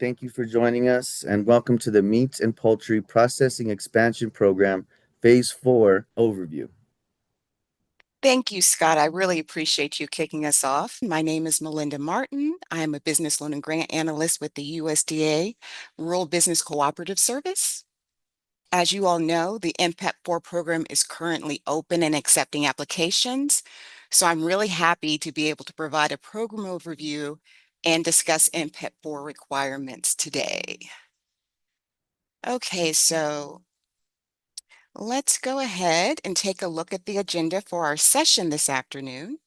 Thank you for joining us, and welcome to the Meat and Poultry Processing Expansion Program Phase 4 overview. Thank you, Scott. I really appreciate you kicking us off. My name is Melinda Martin. I am a business loan and grant analyst with the USDA Rural Business Cooperative Service. As you all know, the MPPEP 4 program is currently open and accepting applications. So I'm really happy to be able to provide a program overview and discuss MPPEP 4 requirements today. Okay, so let's go ahead and take a look at the agenda for our session this afternoon.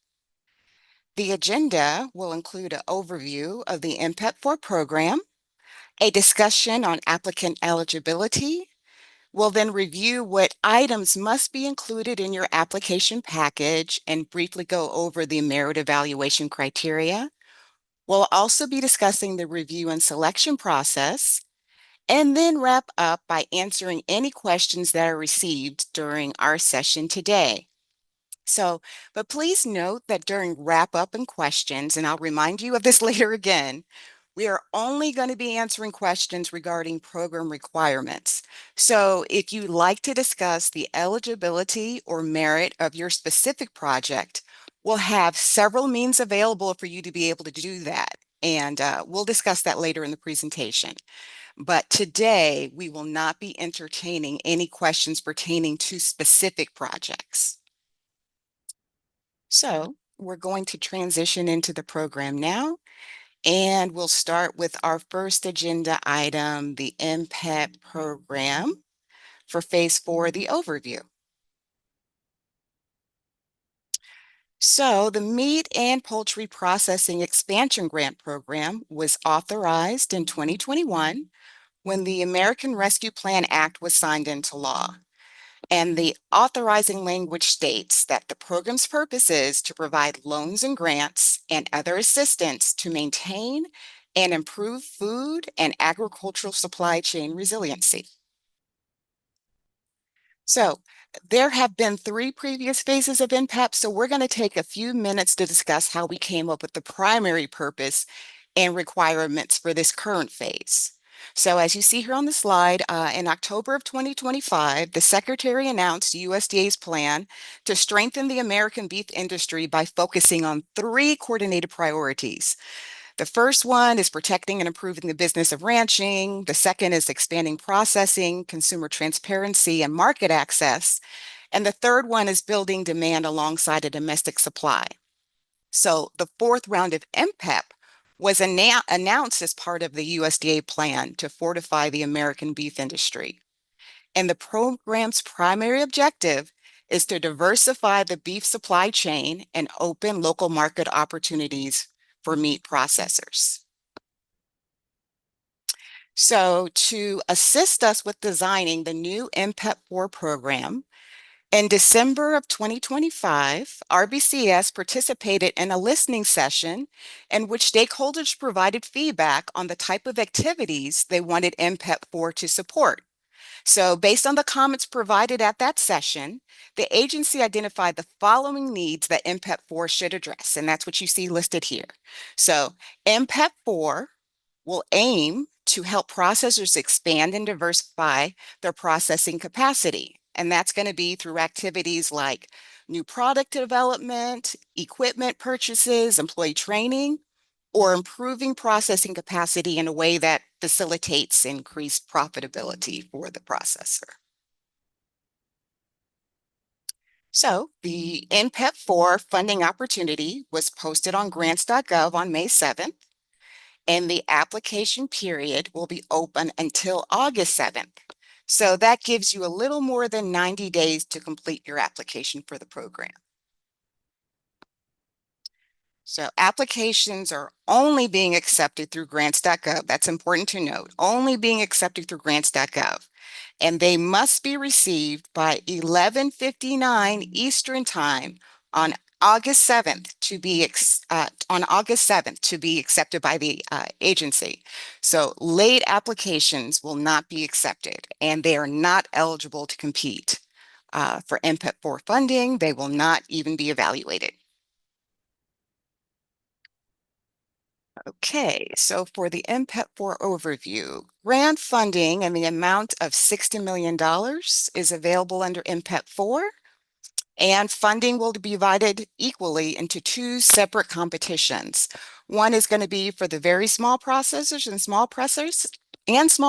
The agenda will include an overview of the MPPEP 4 program, a discussion on applicant eligibility. We'll then review what items must be included in your application package and briefly go over the merit evaluation criteria. We'll also be discussing the review and selection process, and then wrap up by answering any questions that are received during our session today. But please note that during wrap up and questions, and I'll remind you of this later again, we are only going to be answering questions regarding program requirements. So if you'd like to discuss the eligibility or merit of your specific project, we'll have several means available for you to be able to do that. And we'll discuss that later in the presentation. But today, we will not be entertaining any questions pertaining to specific projects. So we're going to transition into the program now, and we'll start with our first agenda item, the MPPEP program for Phase 4, the overview. So the Meat and Poultry Processing Expansion Grant Program was authorized in 2021 when the American Rescue Plan Act was signed into law. And the authorizing language states that the program's purpose is to provide loans and grants and other assistance to maintain and improve food and agricultural supply chain resiliency. So there have been 3 previous phases of MPPEP, so we're going to take a few minutes to discuss how we came up with the primary purpose and requirements for this current phase. So as you see here on the slide, in October of 2025, the Secretary announced USDA's plan to strengthen the American beef industry by focusing on 3 coordinated priorities. The first one is protecting and improving the business of ranching. The second is expanding processing, consumer transparency, and market access. And the third one is building demand alongside a domestic supply. So the 4th round of MPPEP was announced as part of the USDA plan to fortify the American beef industry. And the program's primary objective is to diversify the beef supply chain and open local market opportunities for meat processors. So to assist us with designing the new MPPEP 4 program, in December of 2025, RBCS participated in a listening session in which stakeholders provided feedback on the type of activities they wanted MPPEP 4 to support. So based on the comments provided at that session, the agency identified the following needs that MPPEP 4 should address, and that's what you see listed here. So MPPEP 4 will aim to help processors expand and diversify their processing capacity. And that's going to be through activities like new product development, equipment purchases, employee training, or improving processing capacity in a way that facilitates increased profitability for the processor. So the MPPEP 4 funding opportunity was posted on grants.gov on May 7th, and the application period will be open until August 7th. So that gives you a little more than 90 days to complete your application for the program. So applications are only being accepted through grants.gov. That's important to note, only being accepted through grants.gov. And they must be received by 11:59 Eastern Time on August 7th to be accepted by the agency. So late applications will not be accepted, and they are not eligible to compete for MPPEP 4 funding. They will not even be evaluated. Okay, so for the MPEP-4 overview, grant funding in the amount of $60 million is available under MPEP-4, and funding will be divided equally into two separate competitions. One is going to be for the very small processors and small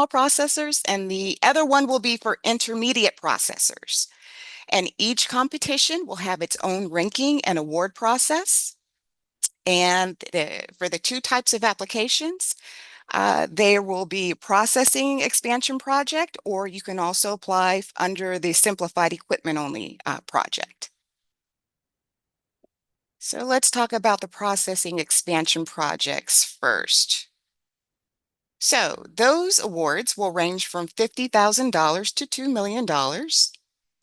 processors, and the other one will be for intermediate processors. And each competition will have its own ranking and award process. And for the two types of applications, there will be processing expansion project, or you can also apply under the simplified equipment only project. So let's talk about the processing expansion projects first. So those awards will range from $50,000 to $2 million,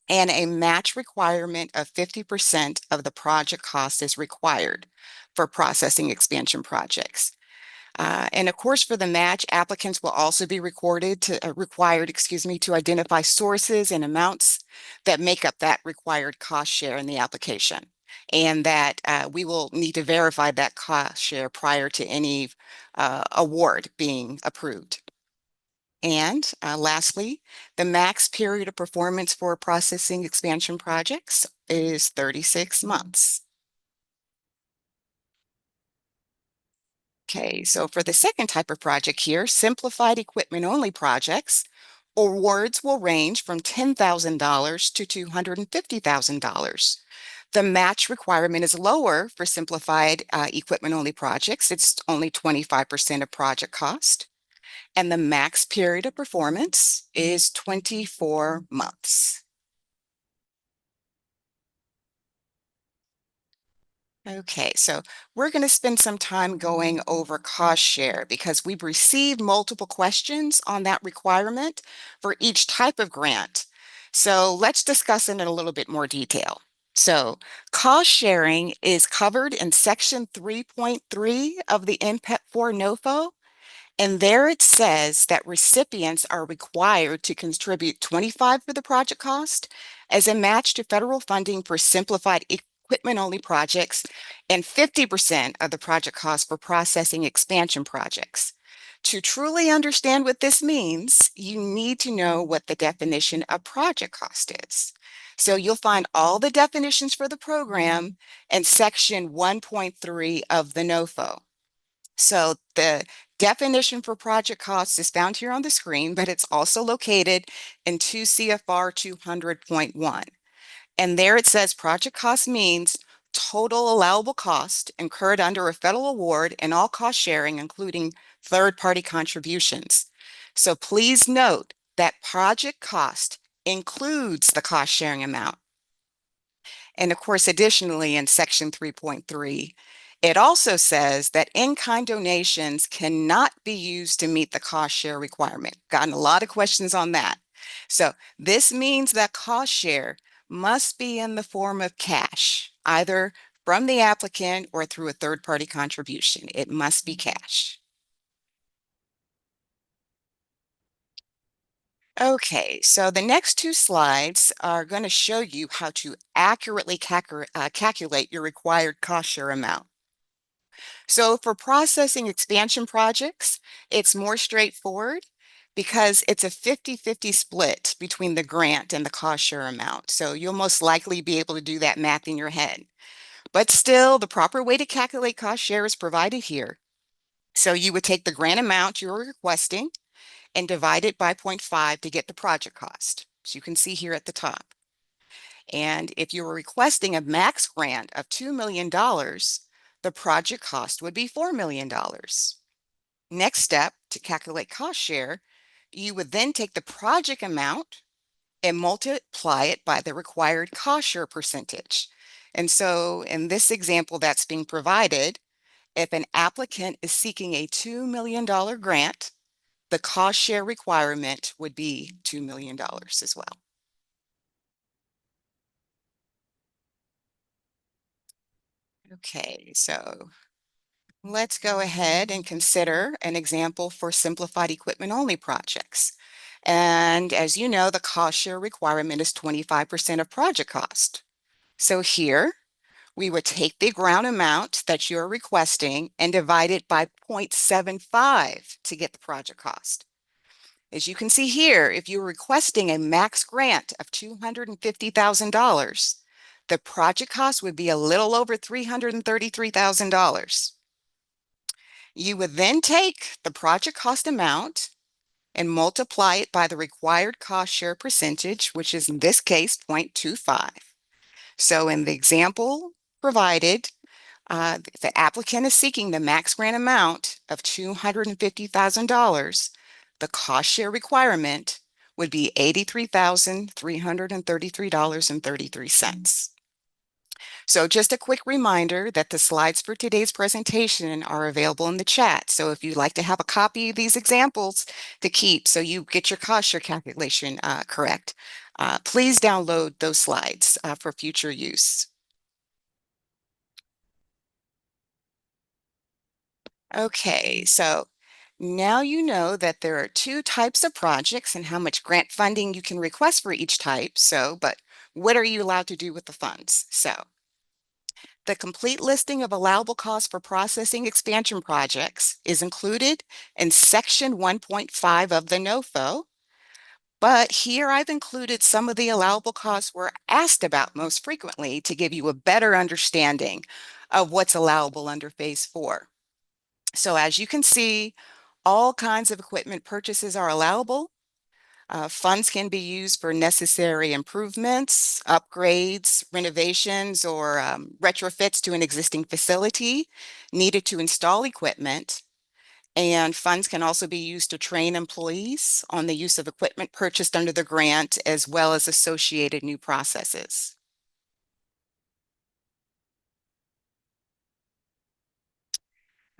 and a match requirement of 50% of the project cost is required for processing expansion projects. And of course, for the match, applicants will also be required, to identify sources and amounts that make up that required cost share in the application. And that we will need to verify that cost share prior to any award being approved. And lastly, the max period of performance for processing expansion projects is 36 months. Okay, so for the second type of project here, simplified equipment only projects, awards will range from $10,000 to $250,000. The match requirement is lower for simplified equipment only projects. It's only 25% of project cost. And the max period of performance is 24 months. Okay, so we're going to spend some time going over cost share because we've received multiple questions on that requirement for each type of grant. So let's discuss it in a little bit more detail. So cost sharing is covered in Section 3.3 of the MPEP-4 NOFO. And there it says that recipients are required to contribute 25 for the project cost as a match to federal funding for simplified equipment only projects and 50% of the project cost for processing expansion projects. To truly understand what this means, you need to know what the definition of project cost is. So you'll find all the definitions for the program in section 1.3 of the NOFO. So the definition for project costs is found here on the screen, but it's also located in 2 CFR 200.1. And there it says project cost means total allowable cost incurred under a federal award and all cost sharing, including third-party contributions. So please note that project cost includes the cost sharing amount. And of course, additionally, in Section 3.3, it also says that in-kind donations cannot be used to meet the cost share requirement. Gotten a lot of questions on that. So this means that cost share must be in the form of cash, either from the applicant or through a third-party contribution. It must be cash. Okay, so the next two slides are going to show you how to accurately calculate your required cost share amount. So for processing expansion projects, it's more straightforward because it's a 50-50 split between the grant and the cost share amount. So you'll most likely be able to do that math in your head. But still, the proper way to calculate cost share is provided here. So you would take the grant amount you're requesting and divide it by 0.5 to get the project cost. So you can see here at the top. And if you were requesting a max grant of $2 million, the project cost would be $4 million. Next step, to calculate cost share, you would then take the project amount and multiply it by the required cost share percentage. And so in this example that's being provided, if an applicant is seeking a $2 million grant, the cost share requirement would be $2 million as well. Okay, so let's go ahead and consider an example for simplified equipment only projects. And as you know, the cost share requirement is 25% of project cost. So here We would take the ground amount that you're requesting and divide it by 0.75 to get the project cost. As you can see here, if you're requesting a max grant of $250,000, the project cost would be a little over $333,000. You would then take the project cost amount and multiply it by the required cost share percentage, which is in this case 0.25. So in the example provided, the applicant is seeking the max grant amount of $250,000. The cost share requirement would be $83,333.33. So just a quick reminder that the slides for today's presentation are available in the chat. So if you'd like to have a copy of these examples to keep so you get your cost share calculation correct, please download those slides for future use. Okay, so now you know that there are two types of projects and how much grant funding you can request for each type. But what are you allowed to do with the funds? So the complete listing of allowable costs for processing expansion projects is included in section 1.5 of the NOFO. But here I've included some of the allowable costs we're asked about most frequently to give you a better understanding of what's allowable under phase 4. So as you can see, all kinds of equipment purchases are allowable. Funds can be used for necessary improvements, upgrades, renovations, or retrofits to an existing facility needed to install equipment. And funds can also be used to train employees on the use of equipment purchased under the grant, as well as associated new processes.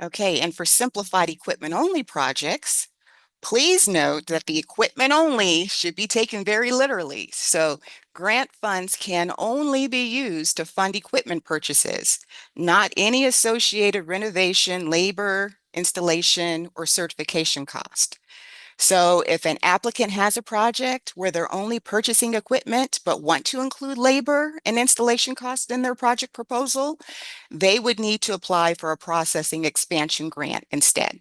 Okay, and for simplified equipment-only projects, please note that the equipment only should be taken very literally. So grant funds can only be used to fund equipment purchases, not any associated renovation, labor, installation, or certification cost. So if an applicant has a project where they're only purchasing equipment but want to include labor and installation costs in their project proposal, they would need to apply for a processing expansion grant instead.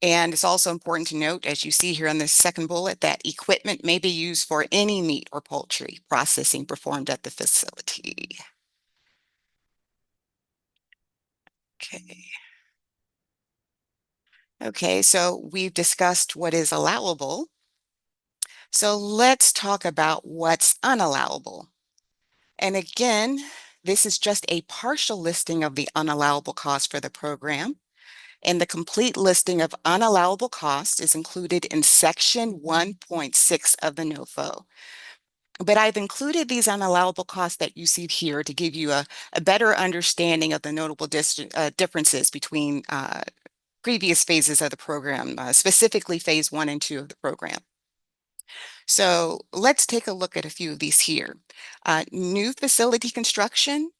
And it's also important to note, as you see here on the second bullet, that equipment may be used for any meat or poultry processing performed at the facility. Okay. Okay, so we've discussed what is allowable. So let's talk about what's unallowable. And again, this is just a partial listing of the unallowable costs for the program. And the complete listing of unallowable costs is included in section 1.6 of the NOFO. But I've included these unallowable costs that you see here to give you a better understanding of the notable differences between previous phases of the program, specifically phase 1 and 2 of the program. So let's take a look at a few of these here. New facility construction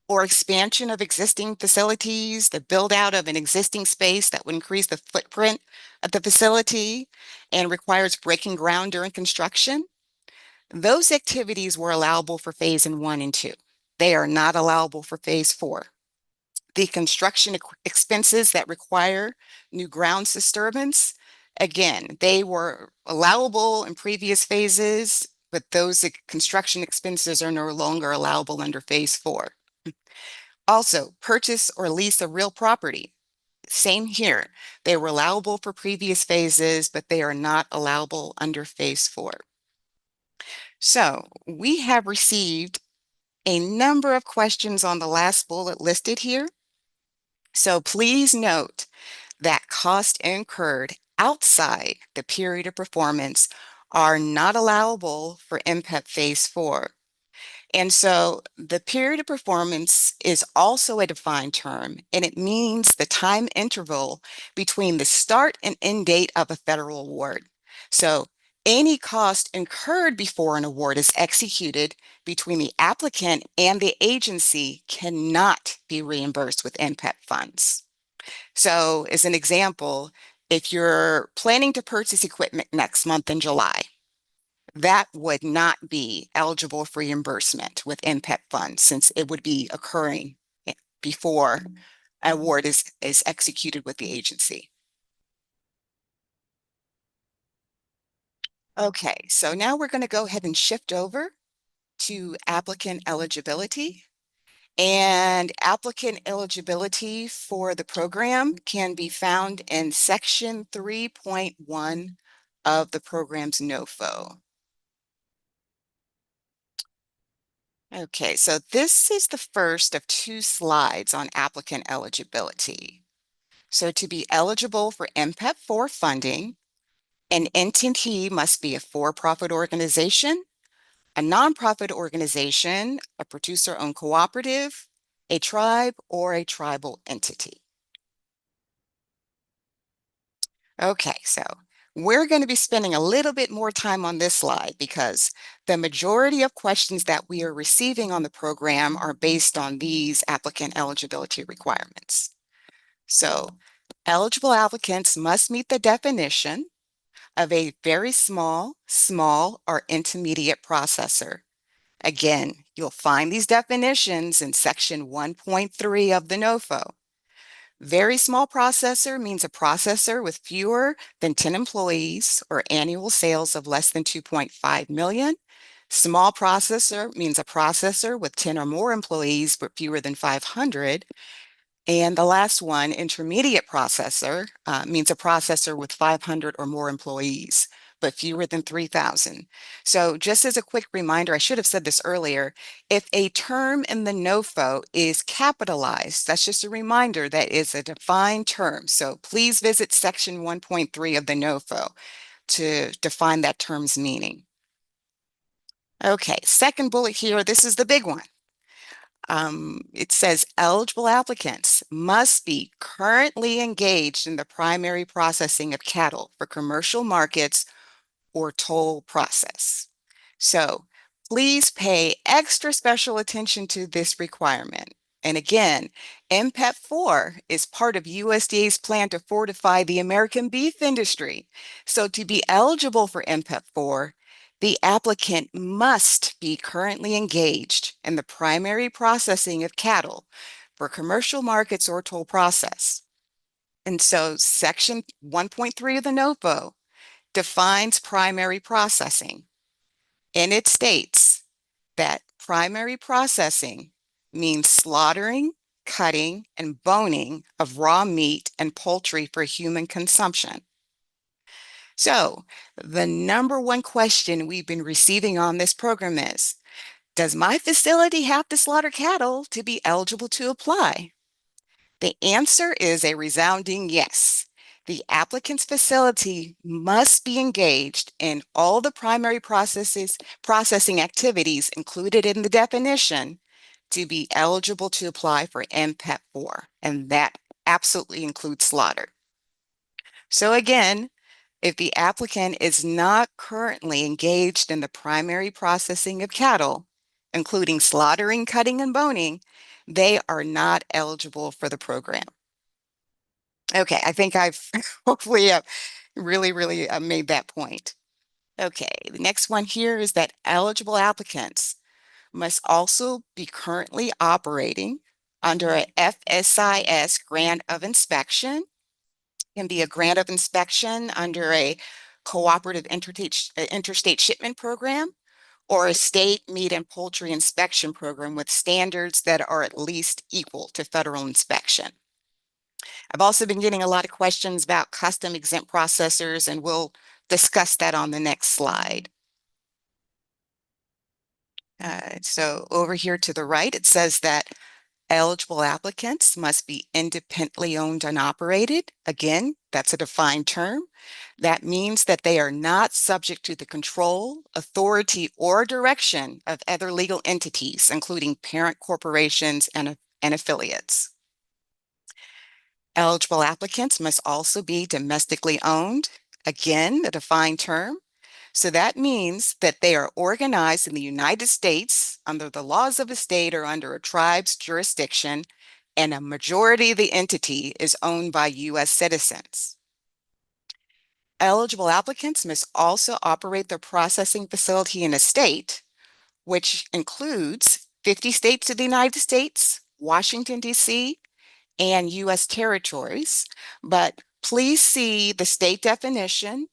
or expansion of existing facilities, the build out of an existing space that would increase the footprint of the facility and requires breaking ground during construction. Those activities were allowable for phase 1 and 2. They are not allowable for phase 4. The construction expenses that require new ground disturbance, again, they were allowable in previous phases, but those construction expenses are no longer allowable under phase 4. Also, purchase or lease of real property. Same here. They were allowable for previous phases, but they are not allowable under phase 4. So we have received a number of questions on the last bullet listed here. So please note that costs incurred outside the period of performance are not allowable for MPEP phase 4. And so the period of performance is also a defined term, and it means the time interval between the start and end date of a federal award. So any cost incurred before an award is executed between the applicant and the agency cannot be reimbursed with MPEP funds. So as an example, if you're planning to purchase equipment next month in July, that would not be eligible for reimbursement with MPEP funds since it would be occurring before an award is executed with the agency. Okay, so now we're going to go ahead and shift over to applicant eligibility. And applicant eligibility for the program can be found in section 3.1 of the program's NOFO. Okay, so this is the first of two slides on applicant eligibility. So to be eligible for MPEP 4 funding, an entity must be a for-profit organization, a nonprofit organization, a producer-owned cooperative, a tribe, or a tribal entity. Okay, so we're going to be spending a little bit more time on this slide because the majority of questions that we are receiving on the program are based on these applicant eligibility requirements. So eligible applicants must meet the definition of a very small, small, or intermediate processor. Again, you'll find these definitions in section 1.3 of the NOFO. Very small processor means a processor with fewer than 10 employees or annual sales of less than 2.5 million. Small processor means a processor with 10 or more employees but fewer than 500. And the last one, intermediate processor, means a processor with 500 or more employees, but fewer than 3,000. So just as a quick reminder, I should have said this earlier, if a term in the NOFO is capitalized, that's just a reminder that is a defined term. So please visit section 1.3 of the NOFO to define that term's meaning. Okay, second bullet here, this is the big one. It says eligible applicants must be currently engaged in the primary processing of cattle for commercial markets or toll process. So please pay extra special attention to this requirement. And again, MPEP 4 is part of USDA's plan to fortify the American beef industry. So to be eligible for MPEP 4, the applicant must be currently engaged in the primary processing of cattle for commercial markets or toll process. And so section 1.3 of the NOFO defines primary processing, and it states that primary processing means slaughtering, cutting, and boning of raw meat and poultry for human consumption. So the number one question we've been receiving on this program is, does my facility have to slaughter cattle to be eligible to apply? The answer is a resounding yes. The applicant's facility must be engaged in all the primary processing activities included in the definition to be eligible to apply for MPEP 4, and that absolutely includes slaughter. So again, if the applicant is not currently engaged in the primary processing of cattle, including slaughtering, cutting, and boning, they are not eligible for the program. Okay, I think I've hopefully really made that point. Okay, the next one here is that eligible applicants must also be currently operating under a FSIS grant of inspection. Can be a grant of inspection under a cooperative interstate shipment program or a state meat and poultry inspection program with standards that are at least equal to federal inspection. I've also been getting a lot of questions about custom exempt processors, and we'll discuss that on the next slide. So over here to the right, it says that eligible applicants must be independently owned and operated. Again, that's a defined term. That means that they are not subject to the control, authority, or direction of other legal entities, including parent corporations and affiliates. Eligible applicants must also be domestically owned. Again, a defined term. So that means that they are organized in the United States under the laws of a state or under a tribe's jurisdiction, and a majority of the entity is owned by U.S. citizens. Eligible applicants must also operate their processing facility in a state, which includes 50 states of the United States, Washington, D.C., and U.S. territories. But please see the state definition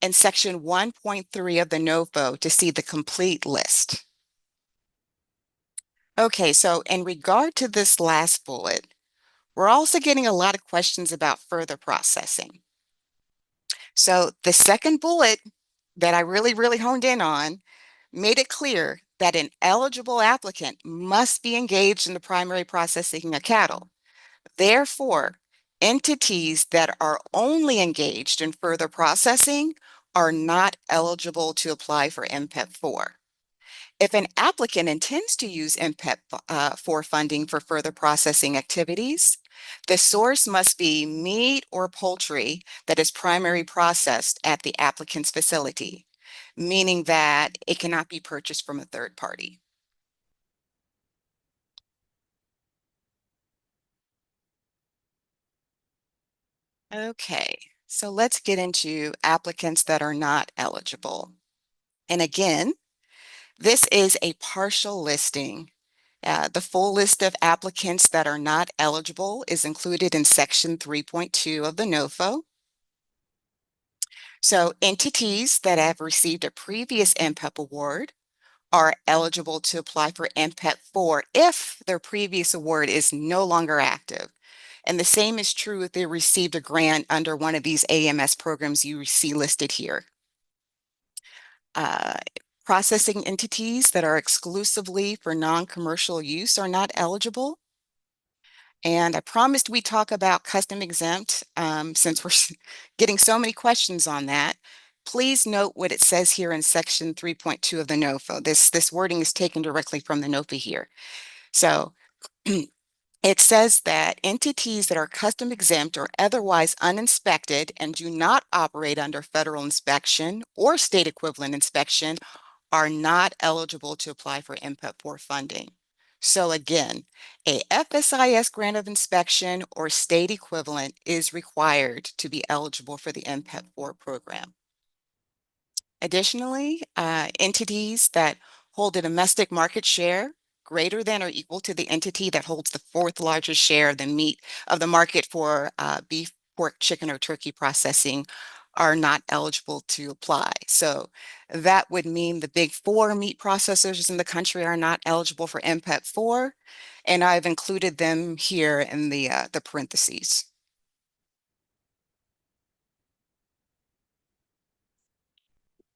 in section 1.3 of the NOFO to see the complete list. Okay, so in regard to this last bullet, we're also getting a lot of questions about further processing. So the second bullet that I really honed in on made it clear that an eligible applicant must be engaged in the primary processing of cattle. Therefore, entities that are only engaged in further processing are not eligible to apply for MPEP 4. If an applicant intends to use MPEP 4 funding for further processing activities, the source must be meat or poultry that is primary processed at the applicant's facility, meaning that it cannot be purchased from a third party. Okay, so let's get into applicants that are not eligible. And again, this is a partial listing. The full list of applicants that are not eligible is included in section 3.2 of the NOFO. So entities that have received a previous MPEP award are eligible to apply for MPEP 4 if their previous award is no longer active. And the same is true if they received a grant under one of these AMS programs you see listed here. Uh, Processing entities that are exclusively for non-commercial use are not eligible. And I promised we talk about custom exempt since we're getting so many questions on that. Please note what it says here in section 3.2 of the NOFO. This wording is taken directly from the NOFO here. So it says that entities that are custom exempt or otherwise uninspected and do not operate under federal inspection or state equivalent inspection are not eligible to apply for MPEP 4 funding. So again, a FSIS grant of inspection or state equivalent is required to be eligible for the MPEP 4 program. Additionally, entities that hold a domestic market share greater than or equal to the entity that holds the fourth largest share of the meat of the market for beef, pork, chicken, or turkey processing are not eligible to apply. So that would mean the big four meat processors in the country are not eligible for MPEP 4, and I've included them here in the parentheses.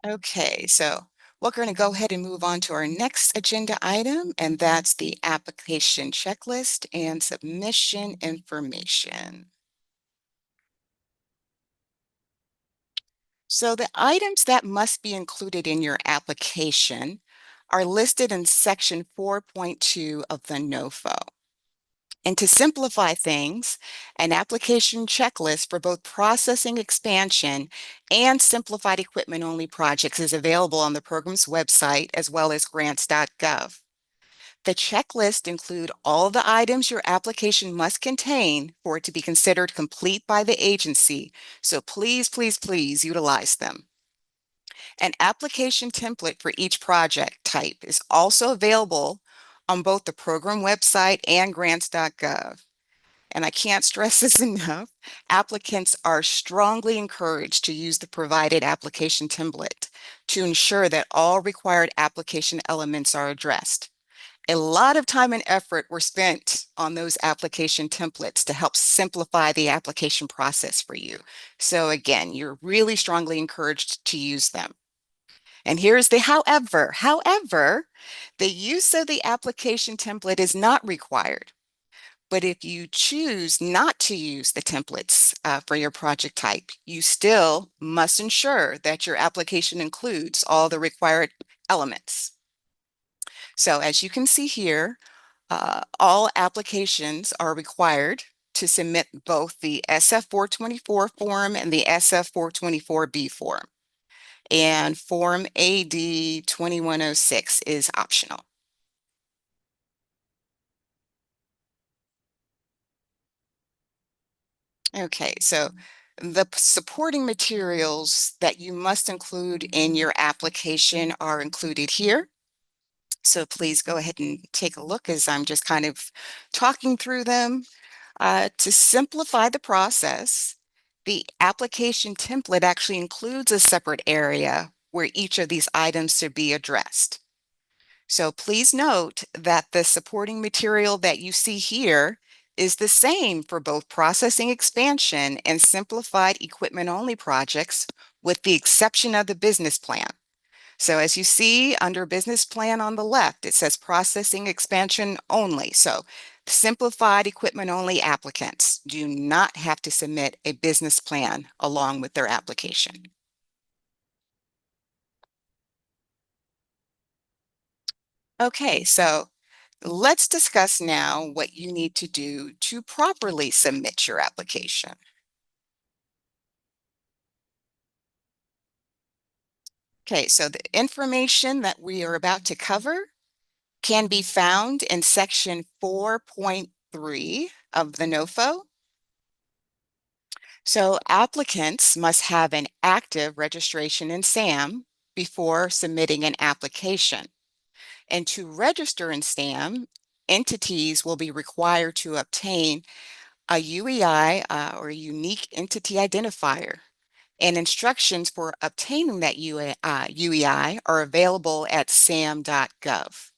Okay, so we're going to go ahead and move on to our next agenda item, and that's the application checklist and submission information. So the items that must be included in your application are listed in section 4.2 of the NOFO. And to simplify things, an application checklist for both processing expansion and simplified equipment only projects is available on the program's website as well as grants.gov. The checklist includes all the items your application must contain for it to be considered complete by the agency, so please utilize them. An application template for each project type is also available on both the program website and grants.gov. And I can't stress this enough, applicants are strongly encouraged to use the provided application template to ensure that all required application elements are addressed. A lot of time and effort were spent on those application templates to help simplify the application process for you. So again, you're really strongly encouraged to use them. And here's the however, the use of the application template is not required. But if you choose not to use the templates for your project type, you still must ensure that your application includes all the required elements. So as you can see here, all applications are required to submit both the SF-424 form and the SF-424B form. And Form AD 2106 is optional. Okay, so The supporting materials that you must include in your application are included here. So please go ahead and take a look as I'm just kind of talking through them. To simplify the process, the application template actually includes a separate area where each of these items should be addressed. So please note that the supporting material that you see here is the same for both processing expansion and simplified equipment only projects, with the exception of the business plan. So as you see under business plan on the left, it says processing expansion only. So simplified equipment only applicants do not have to submit a business plan along with their application. Okay, so let's discuss now what you need to do to properly submit your application. Okay, so the information that we are about to cover can be found in section 4.3 of the NOFO. So applicants must have an active registration in SAM before submitting an application. And to register in SAM, entities will be required to obtain a UEI or a unique entity identifier. And instructions for obtaining that UEI are available at sam.gov.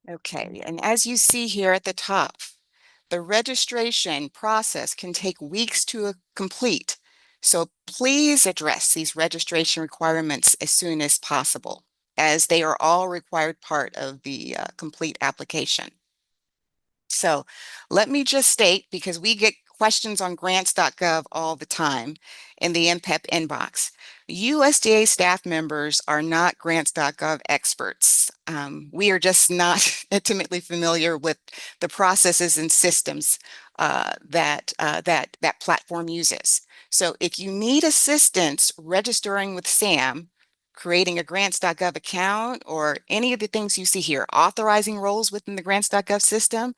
Okay, and as you see here at the top, the registration process can take weeks to complete. So please address these registration requirements as soon as possible, as they are all required part of the complete application. So let me just state, because we get questions on grants.gov all the time in the MPEP inbox. USDA staff members are not grants.gov experts. We are just not intimately familiar with the processes and systems that platform uses. So if you need assistance registering with SAM, creating a grants.gov account, or any of the things you see here, authorizing roles within the grants.gov system,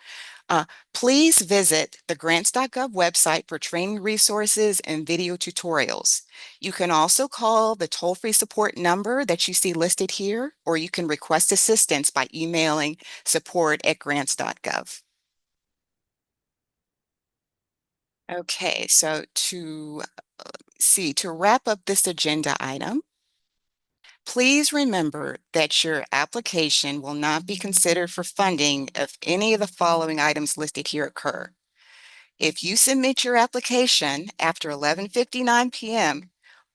uh, please visit the grants.gov website for training resources and video tutorials. You can also call the toll-free support number that you see listed here, or you can request assistance by emailing support@grants.gov. Okay, so to wrap up this agenda item, please remember that your application will not be considered for funding if any of the following items listed here occur. If you submit your application after 11:59 p.m.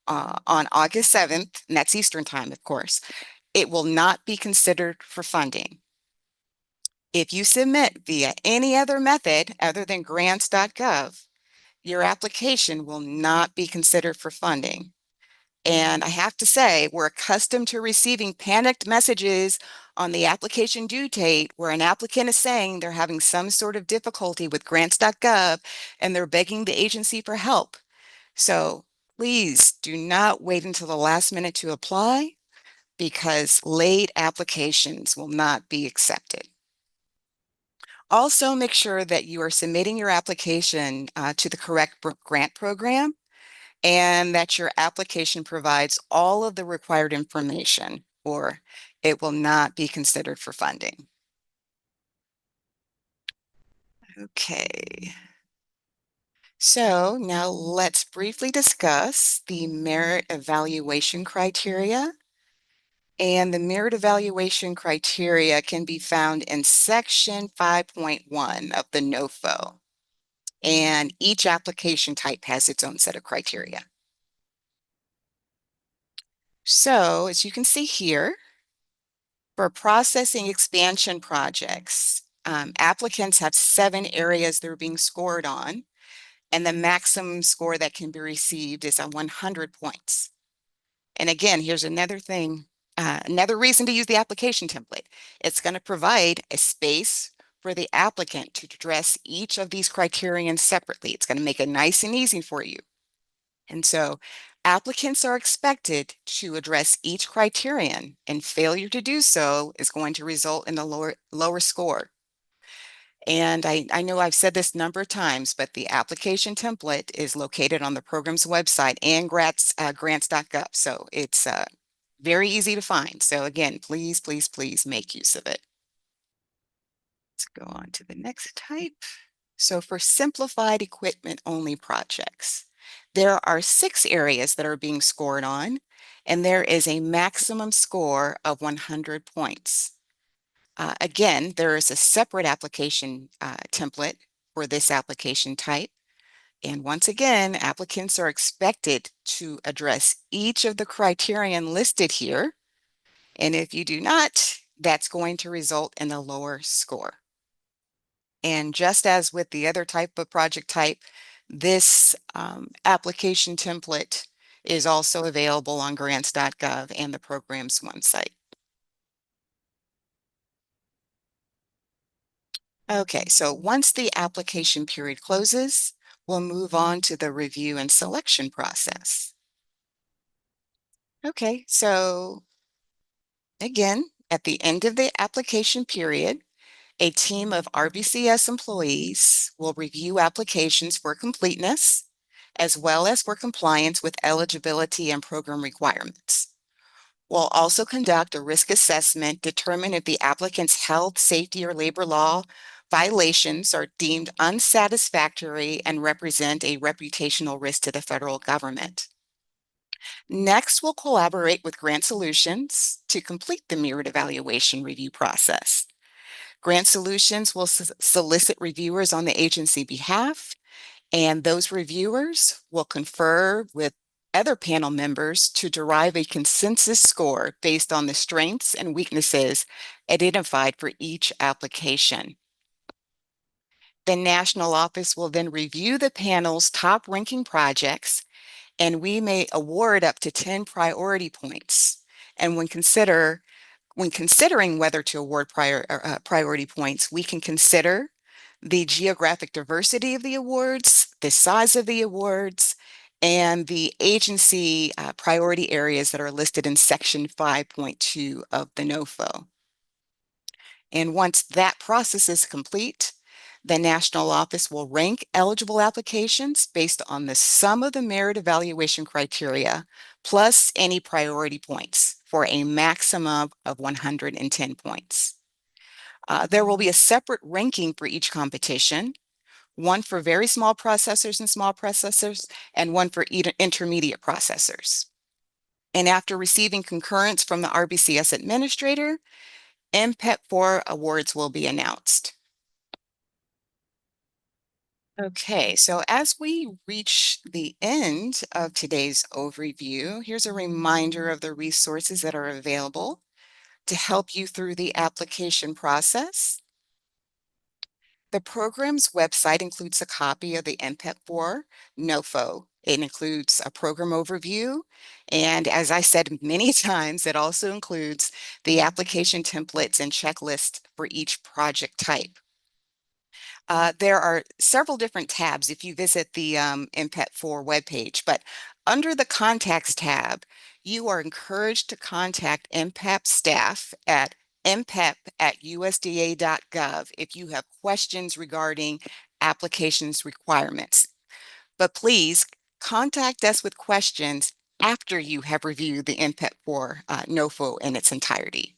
On August 7th, and that's Eastern time, of course, it will not be considered for funding. If you submit via any other method other than grants.gov, your application will not be considered for funding. And I have to say, we're accustomed to receiving panicked messages on the application due date where an applicant is saying they're having some sort of difficulty with grants.gov and they're begging the agency for help. So please do not wait until the last minute to apply, because late applications will not be accepted. Also, make sure that you are submitting your application to the correct grant program, and that your application provides all of the required information, or it will not be considered for funding. Okay. So now let's briefly discuss the merit evaluation criteria. And the merit evaluation criteria can be found in section 5.1 of the NOFO. And each application type has its own set of criteria. So as you can see here, for processing expansion projects, applicants have 7 areas they're being scored on, and the maximum score that can be received is 100 points. And again, here's another thing, another reason to use the application template. It's going to provide a space for the applicant to address each of these criterion separately. It's going to make it nice and easy for you. And so Applicants are expected to address each criterion, and failure to do so is going to result in a lower score. And I know I've said this a number of times, but the application template is located on the program's website and grants.gov. So it's very easy to find. So again, please, please, please make use of it. Let's go on to the next type. So for simplified equipment only projects, there are 6 areas that are being scored on, and there is a maximum score of 100 points. Again, there is a separate application template for this application type. And once again, applicants are expected to address each of the criterion listed here. And if you do not, that's going to result in a lower score. And just as with the other type of project type, this application template is also available on grants.gov and the program's website. Okay, so once the application period closes, we'll move on to the review and selection process. Okay, so again, at the end of the application period, a team of RBCS employees will review applications for completeness, as well as for compliance with eligibility and program requirements. We'll also conduct a risk assessment, determine if the applicant's health, safety, or labor law violations are deemed unsatisfactory and represent a reputational risk to the federal government. Next, we'll collaborate with Grant Solutions to complete the merit evaluation review process. Grant Solutions will solicit reviewers on the agency behalf, and those reviewers will confer with other panel members to derive a consensus score based on the strengths and weaknesses identified for each application. The national office will then review the panel's top ranking projects, and we may award up to 10 priority points. And when considering whether to award priority points, we can consider the geographic diversity of the awards, the size of the awards, and the agency priority areas that are listed in Section 5.2 of the NOFO. And once that process is complete, the national office will rank eligible applications based on the sum of the merit evaluation criteria plus any priority points for a maximum of 110 points. There will be a separate ranking for each competition, one for very small processors and small processors, and one for intermediate processors. And after receiving concurrence from the RBCS administrator, MPPEP-4 awards will be announced. Okay, so as we reach the end of today's overview, here's a reminder of the resources that are available to help you through the application process. The program's website includes a copy of the MPPEP-4 NOFO. It includes a program overview, and as I said many times, it also includes the application templates and checklists for each project type. There are several different tabs if you visit the MPPEP-4 webpage, but under the Contacts tab, you are encouraged to contact MPEP staff at mpep@usda.gov if you have questions regarding applications requirements. But please contact us with questions after you have reviewed the MPEP-4 NOFO in its entirety.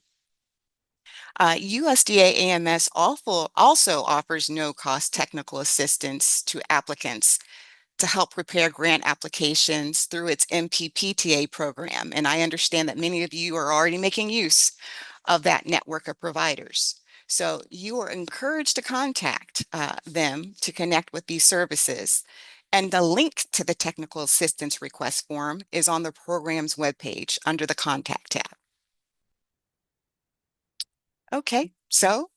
USDA AMS also offers no-cost technical assistance to applicants to help prepare grant applications through its MPPTA program. And I understand that many of you are already making use of that network of providers. So you are encouraged to contact them to connect with these services. And the link to the technical assistance request form is on the program's webpage under the Contact tab. Okay, so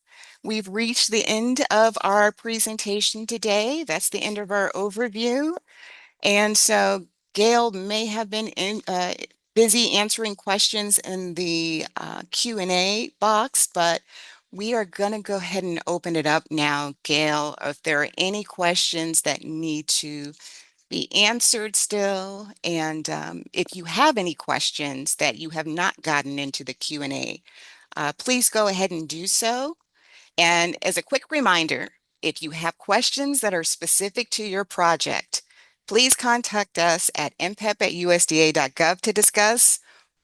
we've reached the end of our presentation today. That's the end of our overview. And so Gail may have been busy answering questions in the Q&A box, but we are going to go ahead and open it up now, Gail. If there are any questions that need to be answered still. And if you have any questions that you have not gotten into the Q&A, please go ahead and do so. And as a quick reminder, if you have questions that are specific to your project, please contact us at mpep@usda.gov to discuss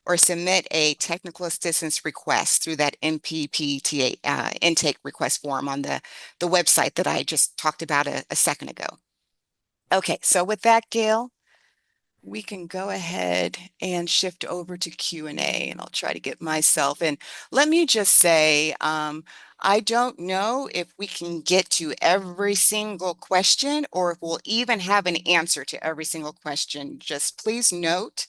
or submit a technical assistance request through that MPPTA intake request form on the website that I just talked about a second ago. Okay, so with that, Gail, we can go ahead and shift over to Q&A, and I'll try to get myself in. Let me just say, I don't know if we can get to every single question or if we'll even have an answer to every single question. Just please note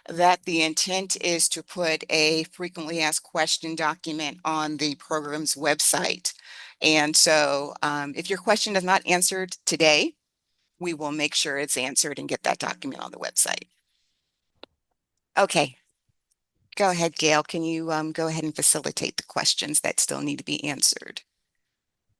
that the intent is to put a frequently asked question document on the program's website. And so if your question is not answered today, we will make sure it's answered and get that document on the website. Okay, go ahead, Gail. Can you go ahead and facilitate the questions that still need to be answered?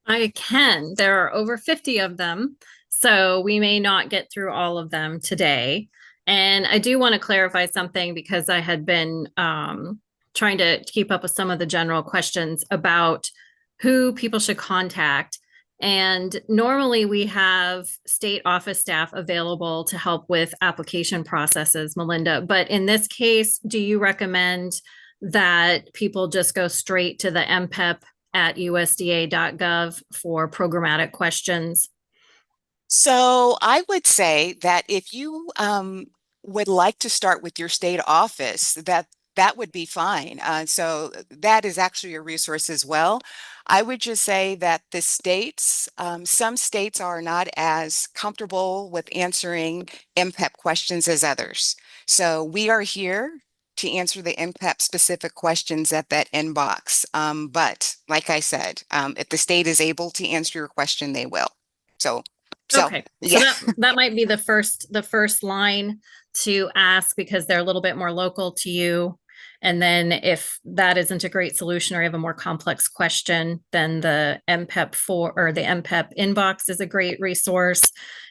I can. There are over 50 of them, so we may not get through all of them today. And I do want to clarify something because I had been trying to keep up with some of the general questions about who people should contact. And normally we have state office staff available to help with application processes, Melinda. But in this case, do you recommend that people just go straight to the MPEP at USDA.gov for programmatic questions? So I would say that if you would like to start with your state office, that would be fine. So that is actually a resource as well. I would just say that the states, some states are not as comfortable with answering MPEP questions as others. So we are here to answer the MPEP specific questions at that inbox. But like I said, if the state is able to answer your question, they will. So Okay, so yeah, that might be the first line to ask because they're a little bit more local to you. And then if that isn't a great solution or you have a more complex question, then the MPEP for or the MPEP inbox is a great resource.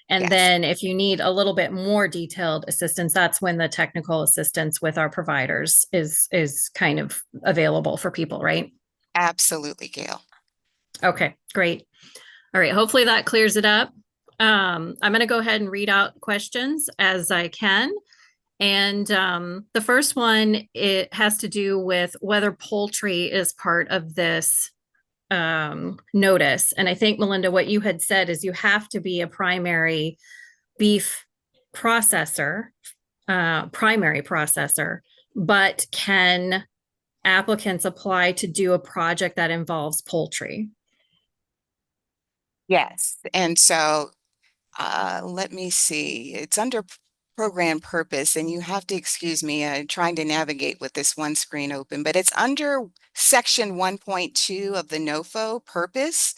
And yes, then if you need a little bit more detailed assistance, that's when the technical assistance with our providers is kind of available for people, right? absolutely, Gail. Okay, great. All right, hopefully that clears it up. I'm going to go ahead and read out questions as I can. And the first one, it has to do with whether poultry is part of this notice. And I think, Melinda, what you had said is you have to be a primary beef processor, primary processor, but can applicants apply to do a project that involves poultry? Yes. And so let me see. It's under program purpose, and you have to excuse me, trying to navigate with this one screen open, but it's under section 1.2 of the NOFO purpose.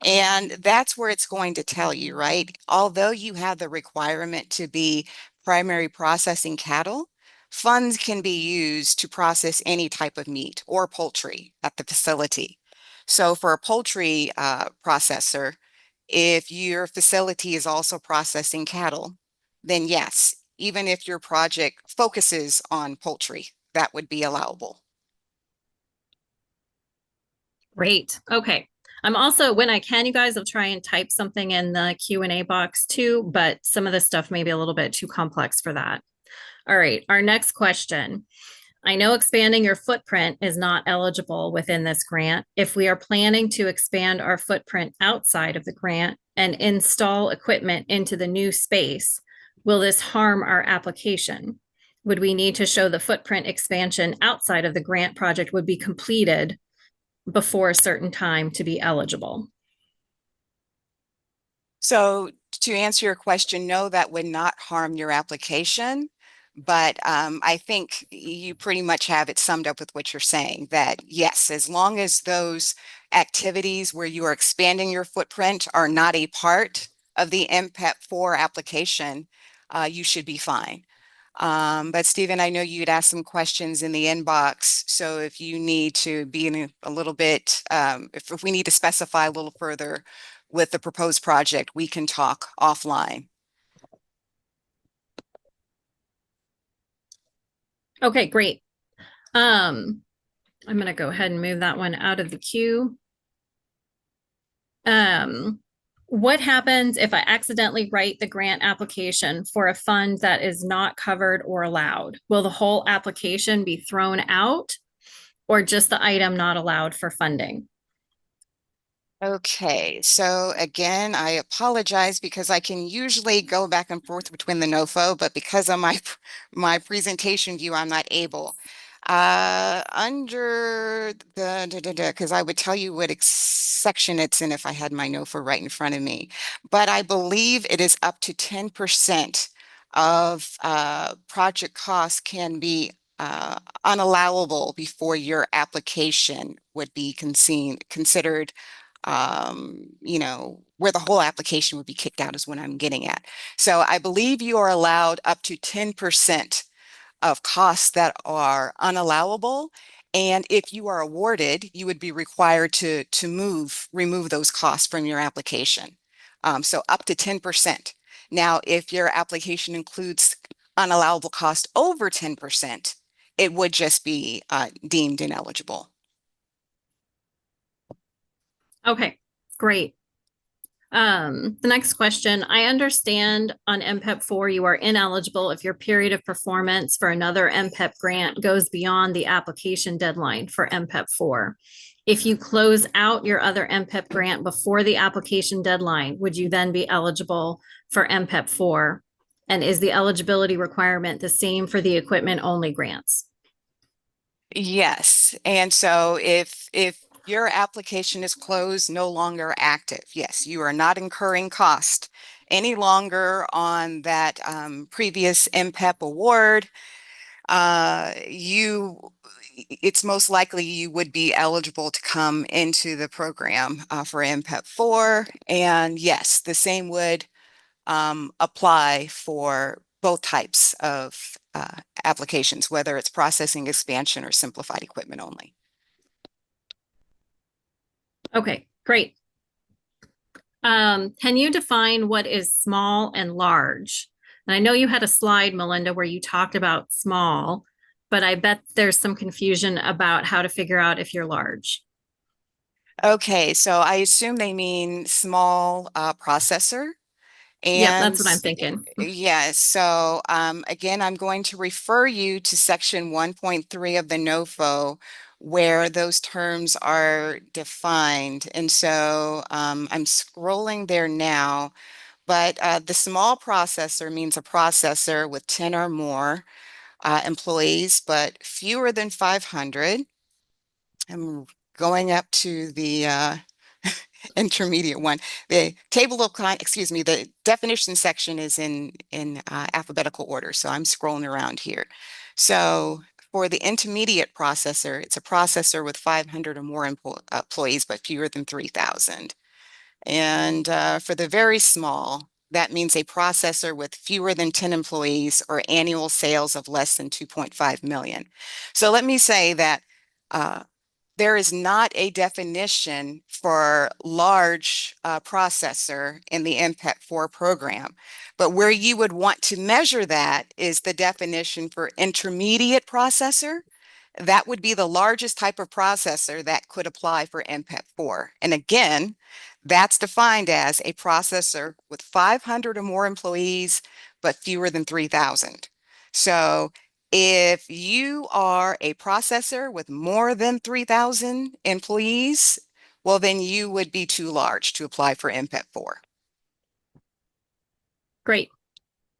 And that's where it's going to tell you, right? Although you have the requirement to be primary processing cattle, funds can be used to process any type of meat or poultry at the facility. So for a poultry processor, if your facility is also processing cattle, then yes, even if your project focuses on poultry, that would be allowable. Great. Okay. I'm also, when I can, you guys, I'll try and type something in the Q&A box too, but some of the stuff may be a little bit too complex for that. All right. Our next question. I know expanding your footprint is not eligible within this grant. If we are planning to expand our footprint outside of the grant and install equipment into the new space, will this harm our application? Would we need to show the footprint expansion outside of the grant project would be completed before a certain time to be eligible? So to answer your question, no, that would not harm your application. But I think you pretty much have it summed up with what you're saying, that yes, as long as those activities where you are expanding your footprint are not a part of the MPEP 4 application, you should be fine. But Stephen, I know you'd asked some questions in the inbox. So if you need to be in a little bit, if we need to specify a little further with the proposed project, we can talk offline. Okay, great. I'm going to go ahead and move that one out of the queue. What happens if I accidentally write the grant application for a fund that is not covered or allowed? Will the whole application be thrown out or just the item not allowed for funding? Okay, so again, I apologize because I can usually go back and forth between the NOFO, but because of my presentation view, I'm not able. Under the because I would tell you what section it's in if I had my NOFO right in front of me, but I believe it is up to 10% of project costs can be unallowable before your application would be considered where the whole application would be kicked out is what I'm getting at. So I believe you are allowed up to 10% of costs that are unallowable. And if you are awarded, you would be required to remove those costs from your application. So up to 10%. Now, if your application includes unallowable cost over 10%, it would just be deemed ineligible. Okay, great. The next question, I understand on MPEP 4, you are ineligible if your period of performance for another MPEP grant goes beyond the application deadline for MPEP 4. If you close out your other MPEP grant before the application deadline, would you then be eligible for MPEP 4? And is the eligibility requirement the same for the equipment only grants? Yes, and so if your application is closed, no longer active, yes, you are not incurring cost any longer on that previous MPEP award. It's most likely you would be eligible to come into the program for MPEP 4, and yes, the same would apply for both types of applications, whether it's processing expansion or simplified equipment only. Okay, great. Can you define what is small and large? And I know you had a slide, Melinda, where you talked about small, but I bet there's some confusion about how to figure out if you're large. Okay, so I assume they mean small processor. Yep, that's And what I'm thinking. yeah, so again, I'm going to refer you to section 1.3 of the NOFO where those terms are defined. And so I'm scrolling there now, but the small processor means a processor with 10 or more employees, but fewer than 500. I'm going up to the intermediate one. The table of excuse me, the definition section is in alphabetical order, so I'm scrolling around here. So for the intermediate processor, it's a processor with 500 or more employees, but fewer than 3,000. And for the very small, that means a processor with fewer than 10 employees or annual sales of less than 2.5 million. So let me say that there is not a definition for large processor in the MPEP 4 program, but where you would want to measure that is the definition for intermediate processor. That would be the largest type of processor that could apply for MPEP 4. And again, that's defined as a processor with 500 or more employees, but fewer than 3,000. So if you are a processor with more than 3,000 employees, well, then you would be too large to apply for MPEP 4. Great.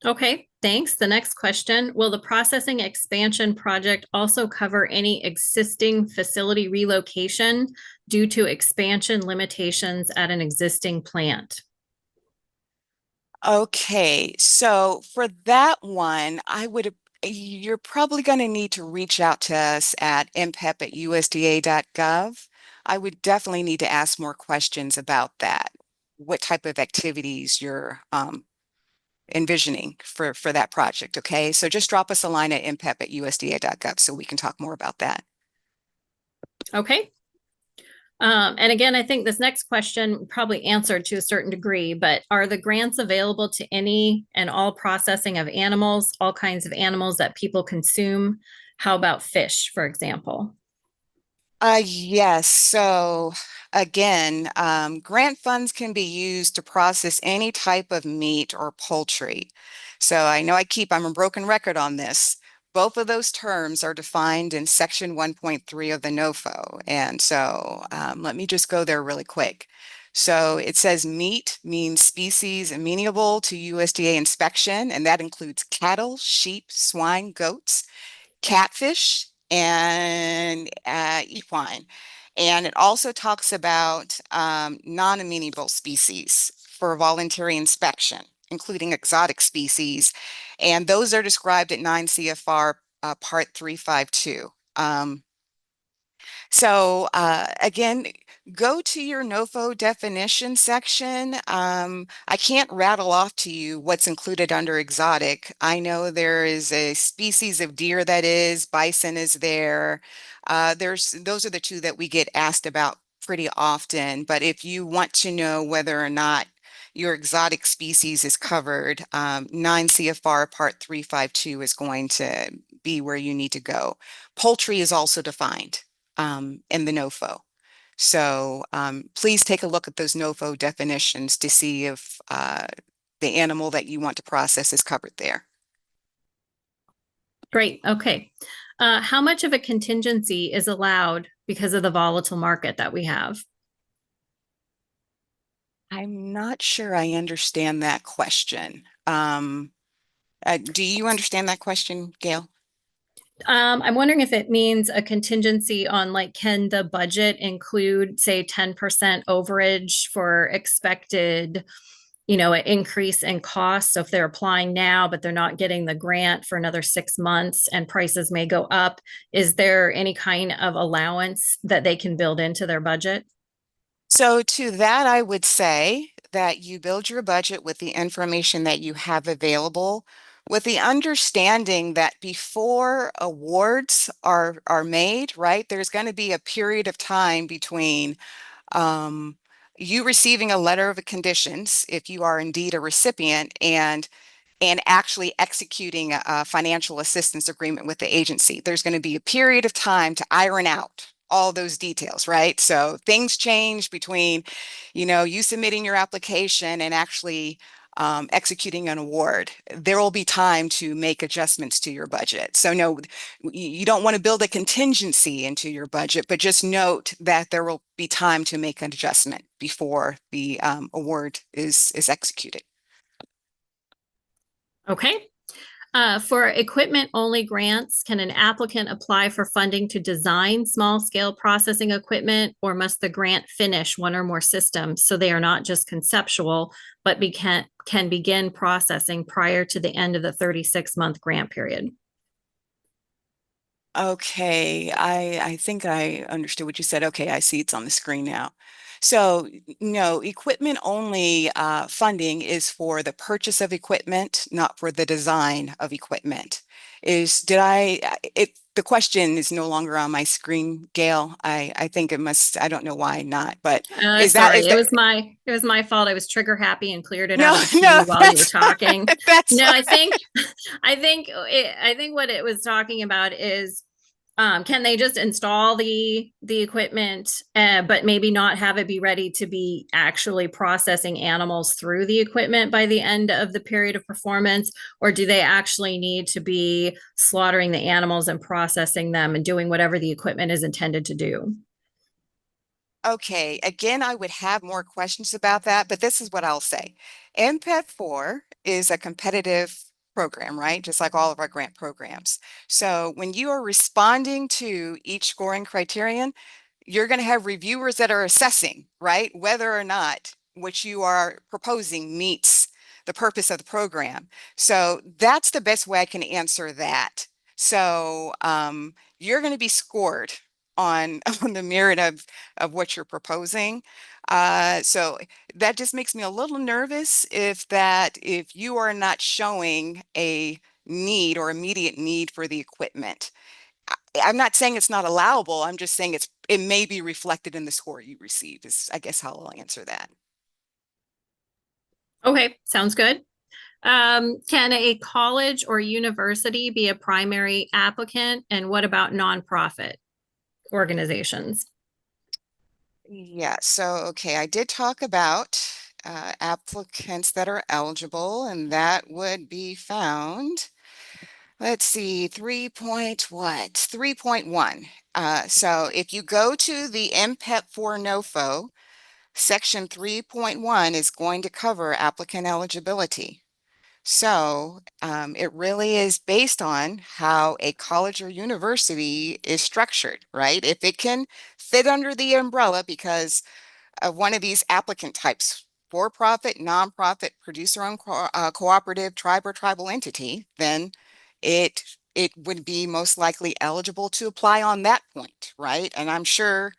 Okay, thanks. The next question, will the processing expansion project also cover any existing facility relocation due to expansion limitations at an existing plant? Okay, so for that one, you're probably going to need to reach out to us at mpep@usda.gov. I would definitely need to ask more questions about that, what type of activities you're envisioning for that project, okay? So just drop us a line at mpep@usda.gov so we can talk more about that. Okay. And again, I think this next question probably answered to a certain degree, but are the grants available to any and all processing of animals, all kinds of animals that people consume? How about fish, for example? Yes. So again, grant funds can be used to process any type of meat or poultry. So I know I'm a broken record on this. Both of those terms are defined in section 1.3 of the NOFO. And so let me just go there really quick. So it says meat means species amenable to USDA inspection, and that includes cattle, sheep, swine, goats, catfish, and equine. And it also talks about non-amenable species for voluntary inspection, including exotic species. And those are described at 9 CFR Part 352. Again, go to your NOFO definition section. I can't rattle off to you what's included under exotic. I know there is a species of deer that is, bison is there. Those are the two that we get asked about pretty often. But if you want to know whether or not your exotic species is covered, 9 CFR Part 352 is going to be where you need to go. Poultry is also defined in the NOFO. So please take a look at those NOFO definitions to see if the animal that you want to process is covered there. Great. Okay. How much of a contingency is allowed because of the volatile market that we have? I'm not sure I understand that question. Do you understand that question, Gail? I'm wondering if it means a contingency on like, can the budget include, say, 10% overage for expected, an increase in costs? So if they're applying now, but they're not getting the grant for another 6 months and prices may go up, is there any kind of allowance that they can build into their budget? So to that, I would say that you build your budget with the information that you have available, with the understanding that before awards are made, right, there's going to be a period of time between um, you receiving a letter of conditions, if you are indeed a recipient, and actually executing a financial assistance agreement with the agency. There's going to be a period of time to iron out all those details, right? So things change between, you submitting your application and actually executing an award. There will be time to make adjustments to your budget. So no, you don't want to build a contingency into your budget, but just note that there will be time to make an adjustment before the award is executed. Okay. For equipment-only grants, can an applicant apply for funding to design small-scale processing equipment, or must the grant finish one or more systems so they are not just conceptual, but can begin processing prior to the end of the 36-month grant period? Okay, I think I understood what you said. Okay, I see it's on the screen now. So, no, equipment only funding is for the purchase of equipment, not for the design of equipment. The question is no longer on my screen, Gail. I think it must, I don't know why not, but Sorry, is that, it was my fault. I was trigger happy and cleared it out no, of the no, queue while you were talking. that's, No, I think what it was talking about is, can they just install the equipment, but maybe not have it be ready to be actually processing animals through the equipment by the end of the period of performance? Or do they actually need to be slaughtering the animals and processing them and doing whatever the equipment is intended to do? Okay, again, I would have more questions about that, but this is what I'll say. MPEP 4 is a competitive program, right? Just like all of our grant programs. So when you are responding to each scoring criterion, you're going to have reviewers that are assessing, right, whether or not what you are proposing meets the purpose of the program. So that's the best way I can answer that. So you're going to be scored on on the merit of what you're proposing. So that just makes me a little nervous if you are not showing a need or immediate need for the equipment. I'm not saying it's not allowable. I'm just saying it may be reflected in the score you receive is I guess how I'll answer that. Okay, sounds good. Can a college or university be a primary applicant? And what about nonprofit organizations? Yeah, so, okay, I did talk about applicants that are eligible, and that would be found, let's see, 3.1. So if you go to the MPEP for NOFO, section 3.1 is going to cover applicant eligibility. So it really is based on how a college or university is structured, right? If it can fit under the umbrella because of one of these applicant types, for-profit, nonprofit, producer-owned cooperative, tribe or tribal entity, then it would be most likely eligible to apply on that point, right? And I'm sure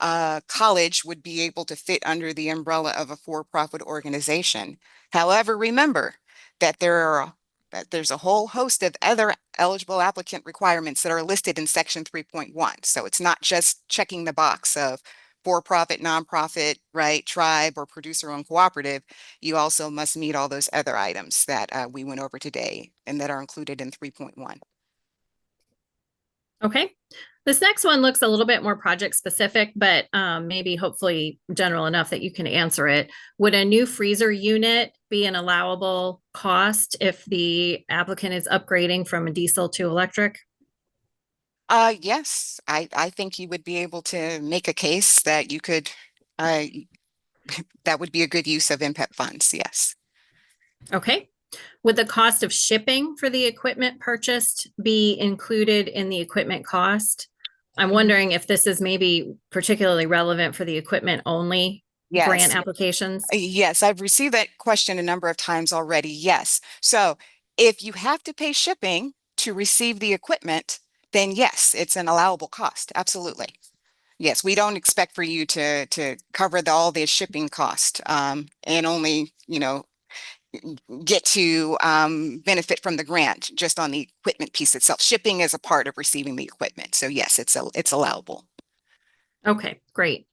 college would be able to fit under the umbrella of a for-profit organization. However, remember that there's a whole host of other eligible applicant requirements that are listed in section 3.1. So it's not just checking the box of for-profit, nonprofit, right, tribe, or producer-owned cooperative. You also must meet all those other items that we went over today and that are included in 3.1. Okay. This next one looks a little bit more project specific, but maybe hopefully general enough that you can answer it. Would a new freezer unit be an allowable cost if the applicant is upgrading from a diesel to electric? Yes, I think you would be able to make a case that you could, uh, that would be a good use of MPEP funds, yes. Okay. Would the cost of shipping for the equipment purchased be included in the equipment cost? I'm wondering if this is maybe particularly relevant for the equipment only grant Yes, applications. yes, I've received that question a number of times already, yes. So if you have to pay shipping to receive the equipment, then yes, it's an allowable cost, absolutely. Yes, we don't expect for you to cover all the shipping cost and only, get to benefit from the grant just on the equipment piece itself. Shipping is a part of receiving the equipment. So yes, it's allowable. Okay, great.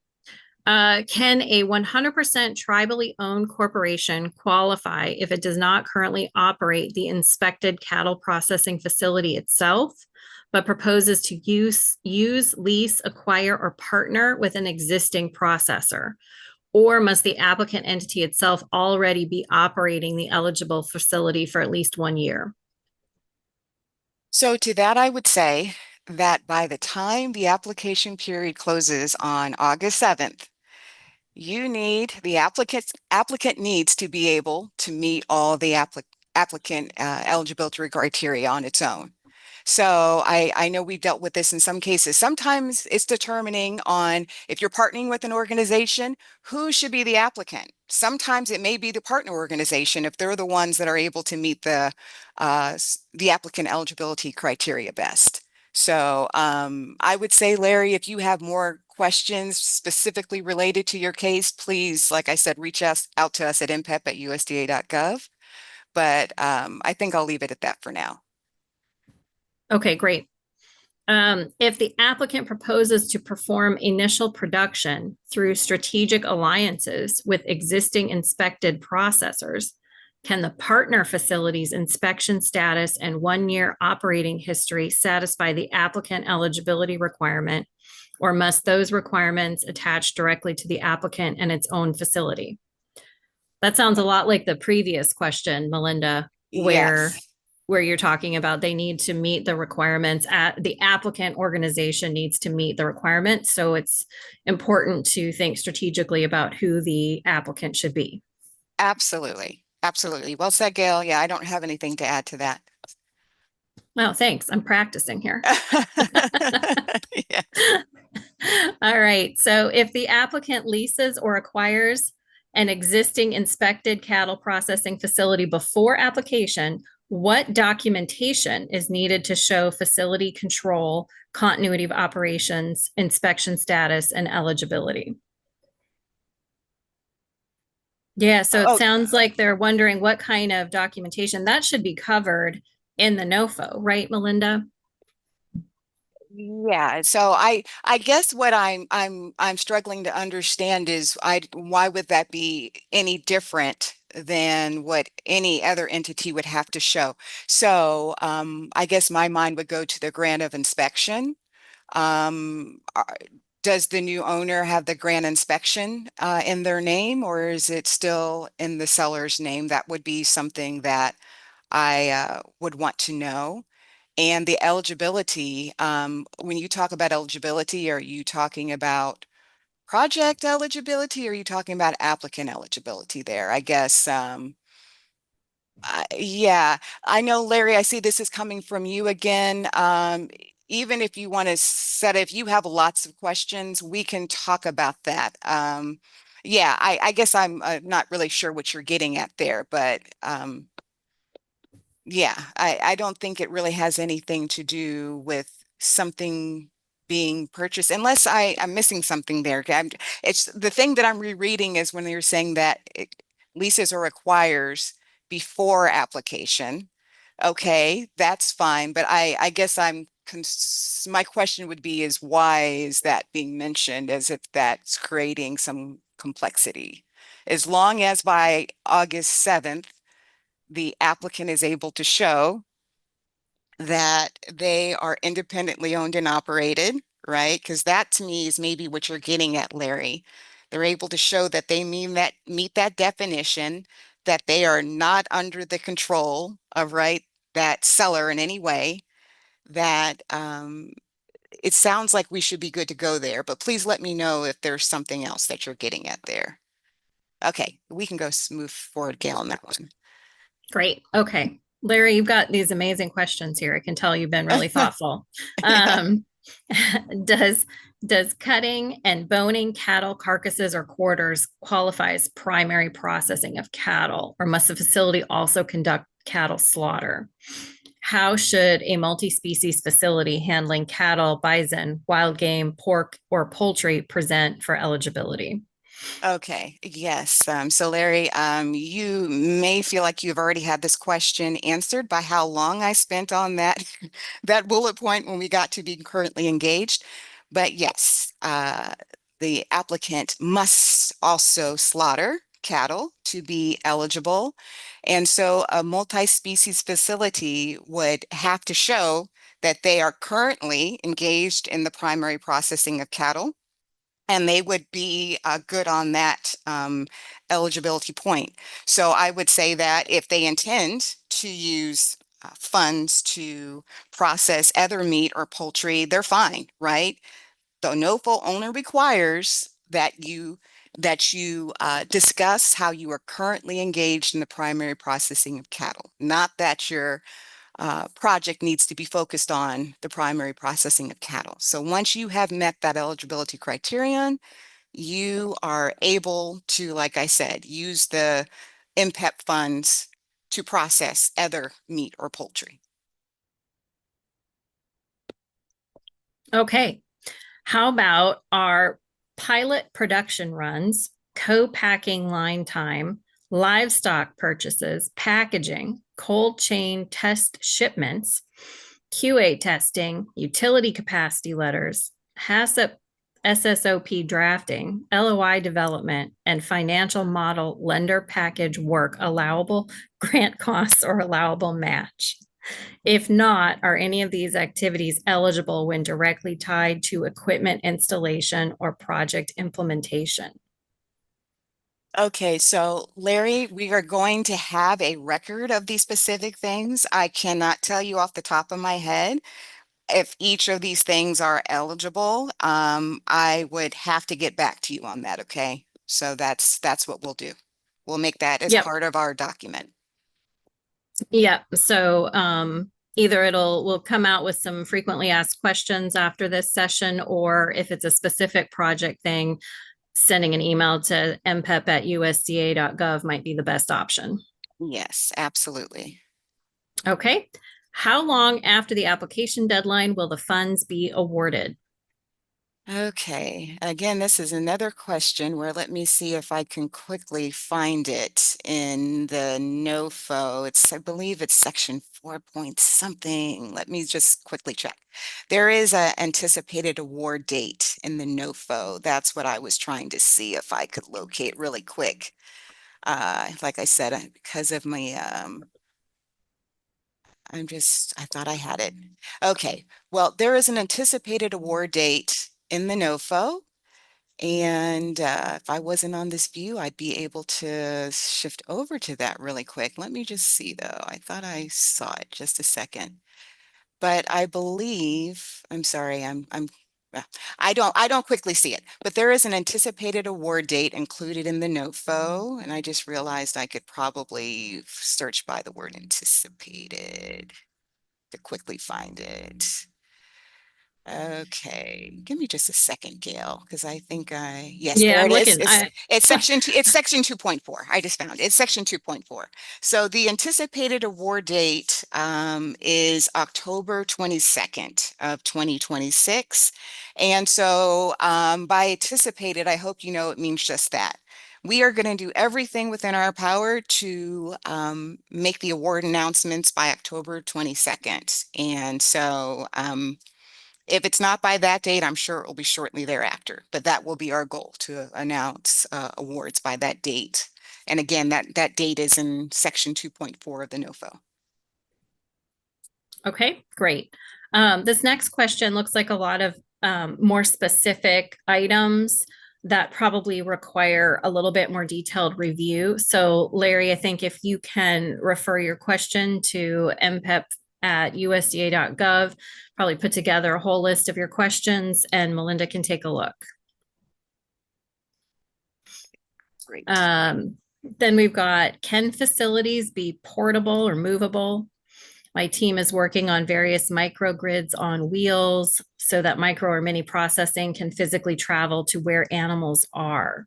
Can a 100% tribally owned corporation qualify if it does not currently operate the inspected cattle processing facility itself, but proposes to use, lease, acquire, or partner with an existing processor? Or must the applicant entity itself already be operating the eligible facility for at least 1 year? So to that, I would say that by the time the application period closes on August 7th, the applicant needs to be able to meet all the applicant eligibility criteria on its own. So I know we've dealt with this in some cases. Sometimes it's determining on if you're partnering with an organization, who should be the applicant. Sometimes it may be the partner organization if they're the ones that are able to meet the applicant eligibility criteria best. So I would say, Larry, if you have more questions specifically related to your case, please, like I said, reach out to us at mpep@usda.gov. But I think I'll leave it at that for now. Okay, great. If the applicant proposes to perform initial production through strategic alliances with existing inspected processors, can the partner facility's inspection status and 1 year operating history satisfy the applicant eligibility requirement, or must those requirements attach directly to the applicant and its own facility? That sounds a lot like the previous question, Melinda, where Yes. you're talking about they need to meet the requirements at the applicant organization needs to meet the requirements. So it's important to think strategically about who the applicant should be. Absolutely. Absolutely. Well said, Gail. Yeah, I don't have anything to add to that. Well, thanks. I'm practicing here. Yeah. All right. So if the applicant leases or acquires an existing inspected cattle processing facility before application, what documentation is needed to show facility control, continuity of operations, inspection status, and eligibility? Yeah, so it Oh, sounds like they're wondering what kind of documentation that should be covered in the NOFO, right, Melinda? yeah. So I guess what I'm struggling to understand is why would that be any different than what any other entity would have to show. So I guess my mind would go to the grant of inspection. Um, are- does the new owner have the grant inspection in their name, or is it still in the seller's name? That would be something that I would want to know. And the eligibility, when you talk about eligibility, are you talking about project eligibility, or are you talking about applicant eligibility there? I guess, yeah, I know, Larry, I see this is coming from you again. Even if you want to set, if you have lots of questions, we can talk about that. Yeah, I guess I'm not really sure what you're getting at there, but yeah, I don't think it really has anything to do with something being purchased, unless I'm missing something there. It's the thing that I'm rereading is when you're saying that leases or requires before application. Okay, that's fine, but I guess my question would be is why is that being mentioned as if that's creating some complexity? As long as by August 7th, the applicant is able to show that they are independently owned and operated, right? Because that to me is maybe what you're getting at, Larry. They're able to show that they meet that definition, that they are not under the control of, right, that seller in any way, that it sounds like we should be good to go there, but please let me know if there's something else that you're getting at there. Okay, we can go move forward, Gail, on that one. Great. Okay. Larry, you've got these amazing questions here. I can tell you've been really thoughtful. Yeah. Um, does does cutting and boning cattle carcasses or quarters qualify as primary processing of cattle, or must the facility also conduct cattle slaughter? How should a multi-species facility handling cattle, bison, wild game, pork, or poultry present for eligibility? Okay, yes. So Larry, you may feel like you've already had this question answered by how long I spent on that that bullet point when we got to be currently engaged. But yes, the applicant must also slaughter cattle to be eligible. And so a multi-species facility would have to show that they are currently engaged in the primary processing of cattle, and they would be good on that eligibility point. So I would say that if they intend to use funds to process other meat or poultry, they're fine, right? The NOFO owner requires that you discuss how you are currently engaged in the primary processing of cattle, not that your project needs to be focused on the primary processing of cattle. So once you have met that eligibility criterion, you are able to, like I said, use the MPEP funds to process other meat or poultry. Okay. How about our pilot production runs, co-packing line time, livestock purchases, packaging, cold chain test shipments, QA testing, utility capacity letters, HACCP SSOP drafting, LOI development, and financial model lender package work allowable grant costs or allowable match? If not, are any of these activities eligible when directly tied to equipment installation or project implementation? Okay, so Larry, we are going to have a record of these specific things. I cannot tell you off the top of my head if each of these things are eligible. I would have to get back to you on that, okay? So that's what we'll do. We'll make that as Yep. part of our document. Yep. So either we'll come out with some frequently asked questions after this session, or if it's a specific project thing, sending an email to mpep@usda.gov might be the best option. Yes, absolutely. Okay. How long after the application deadline will the funds be awarded? Okay, again, this is another question where let me see if I can quickly find it in the NOFO. I believe it's section 4 point something. Let me just quickly check. There is an anticipated award date in the NOFO. That's what I was trying to see if I could locate really quick. Like I said, because of my, I thought I had it. Okay, well, there is an anticipated award date in the NOFO. And if I wasn't on this view, I'd be able to shift over to that really quick. Let me just see though. I thought I saw it just a second. But I believe, I'm sorry, uh, I don't quickly see it, but there is an anticipated award date included in the NOFO, and I just realized I could probably search by the word anticipated to quickly find it. Okay, give me just a second, Gail, because I think yes, Yeah, there I'm it is. looking. I It's section two, it's section 2.4. I just found it. It's section 2.4. So the anticipated award date is October 22nd of 2026. And so by anticipated, I hope you know it means just that. We are going to do everything within our power to make the award announcements by October 22nd. And so if it's not by that date, I'm sure it will be shortly thereafter, but that will be our goal to announce awards by that date. And again, that date is in section 2.4 of the NOFO. Okay, great. This next question looks like a lot of more specific items that probably require a little bit more detailed review. So Larry, I think if you can refer your question to MPEP at USDA.gov, probably put together a whole list of your questions and Melinda can take a look. Great. Then we've got, can facilities be portable or movable? My team is working on various microgrids on wheels so that micro or mini processing can physically travel to where animals are.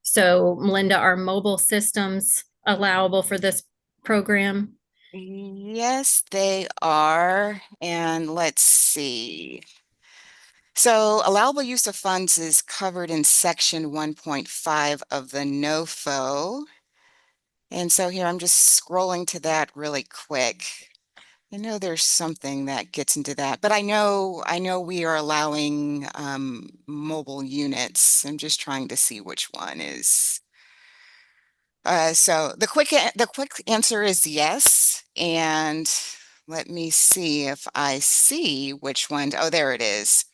So, Melinda, are mobile systems allowable for this program? Yes, they are. And let's see. So allowable use of funds is covered in section 1.5 of the NOFO. And so here I'm just scrolling to that really quick. I know there's something that gets into that, but I know we are allowing mobile units. I'm just trying to see which one is. So the quick answer is yes. And let me see if I see which one. Oh, there it is.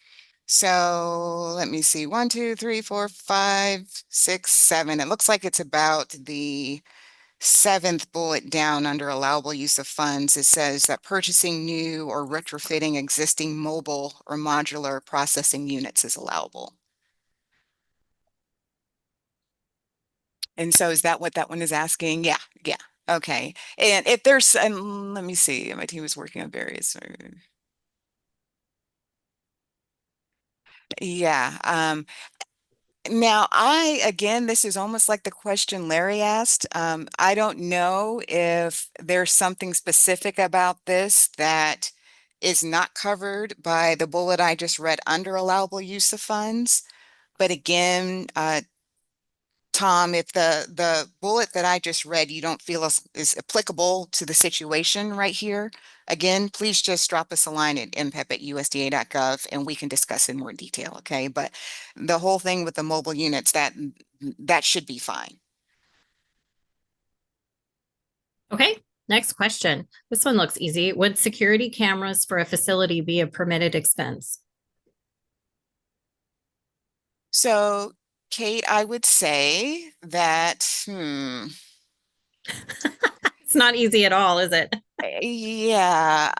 So let me see. 1, 2, 3, 4, 5, 6, 7. It looks like it's about the seventh bullet down under allowable use of funds. It says that purchasing new or retrofitting existing mobile or modular processing units is allowable. And so is that what that one is asking? Yeah, yeah. Okay. And if there's, and let me see, my team is working on various. Yeah. Now, again, this is almost like the question Larry asked. I don't know if there's something specific about this that is not covered by the bullet I just read under allowable use of funds. But again, Tom, if the bullet that I just read you don't feel is applicable to the situation right here, again, please just drop us a line at mpep@usda.gov and we can discuss in more detail, okay? But the whole thing with the mobile units, that should be fine. Okay, next question. This one looks easy. Would security cameras for a facility be a permitted expense? So, Kate, I would say that, It's not easy at all, is it? yeah.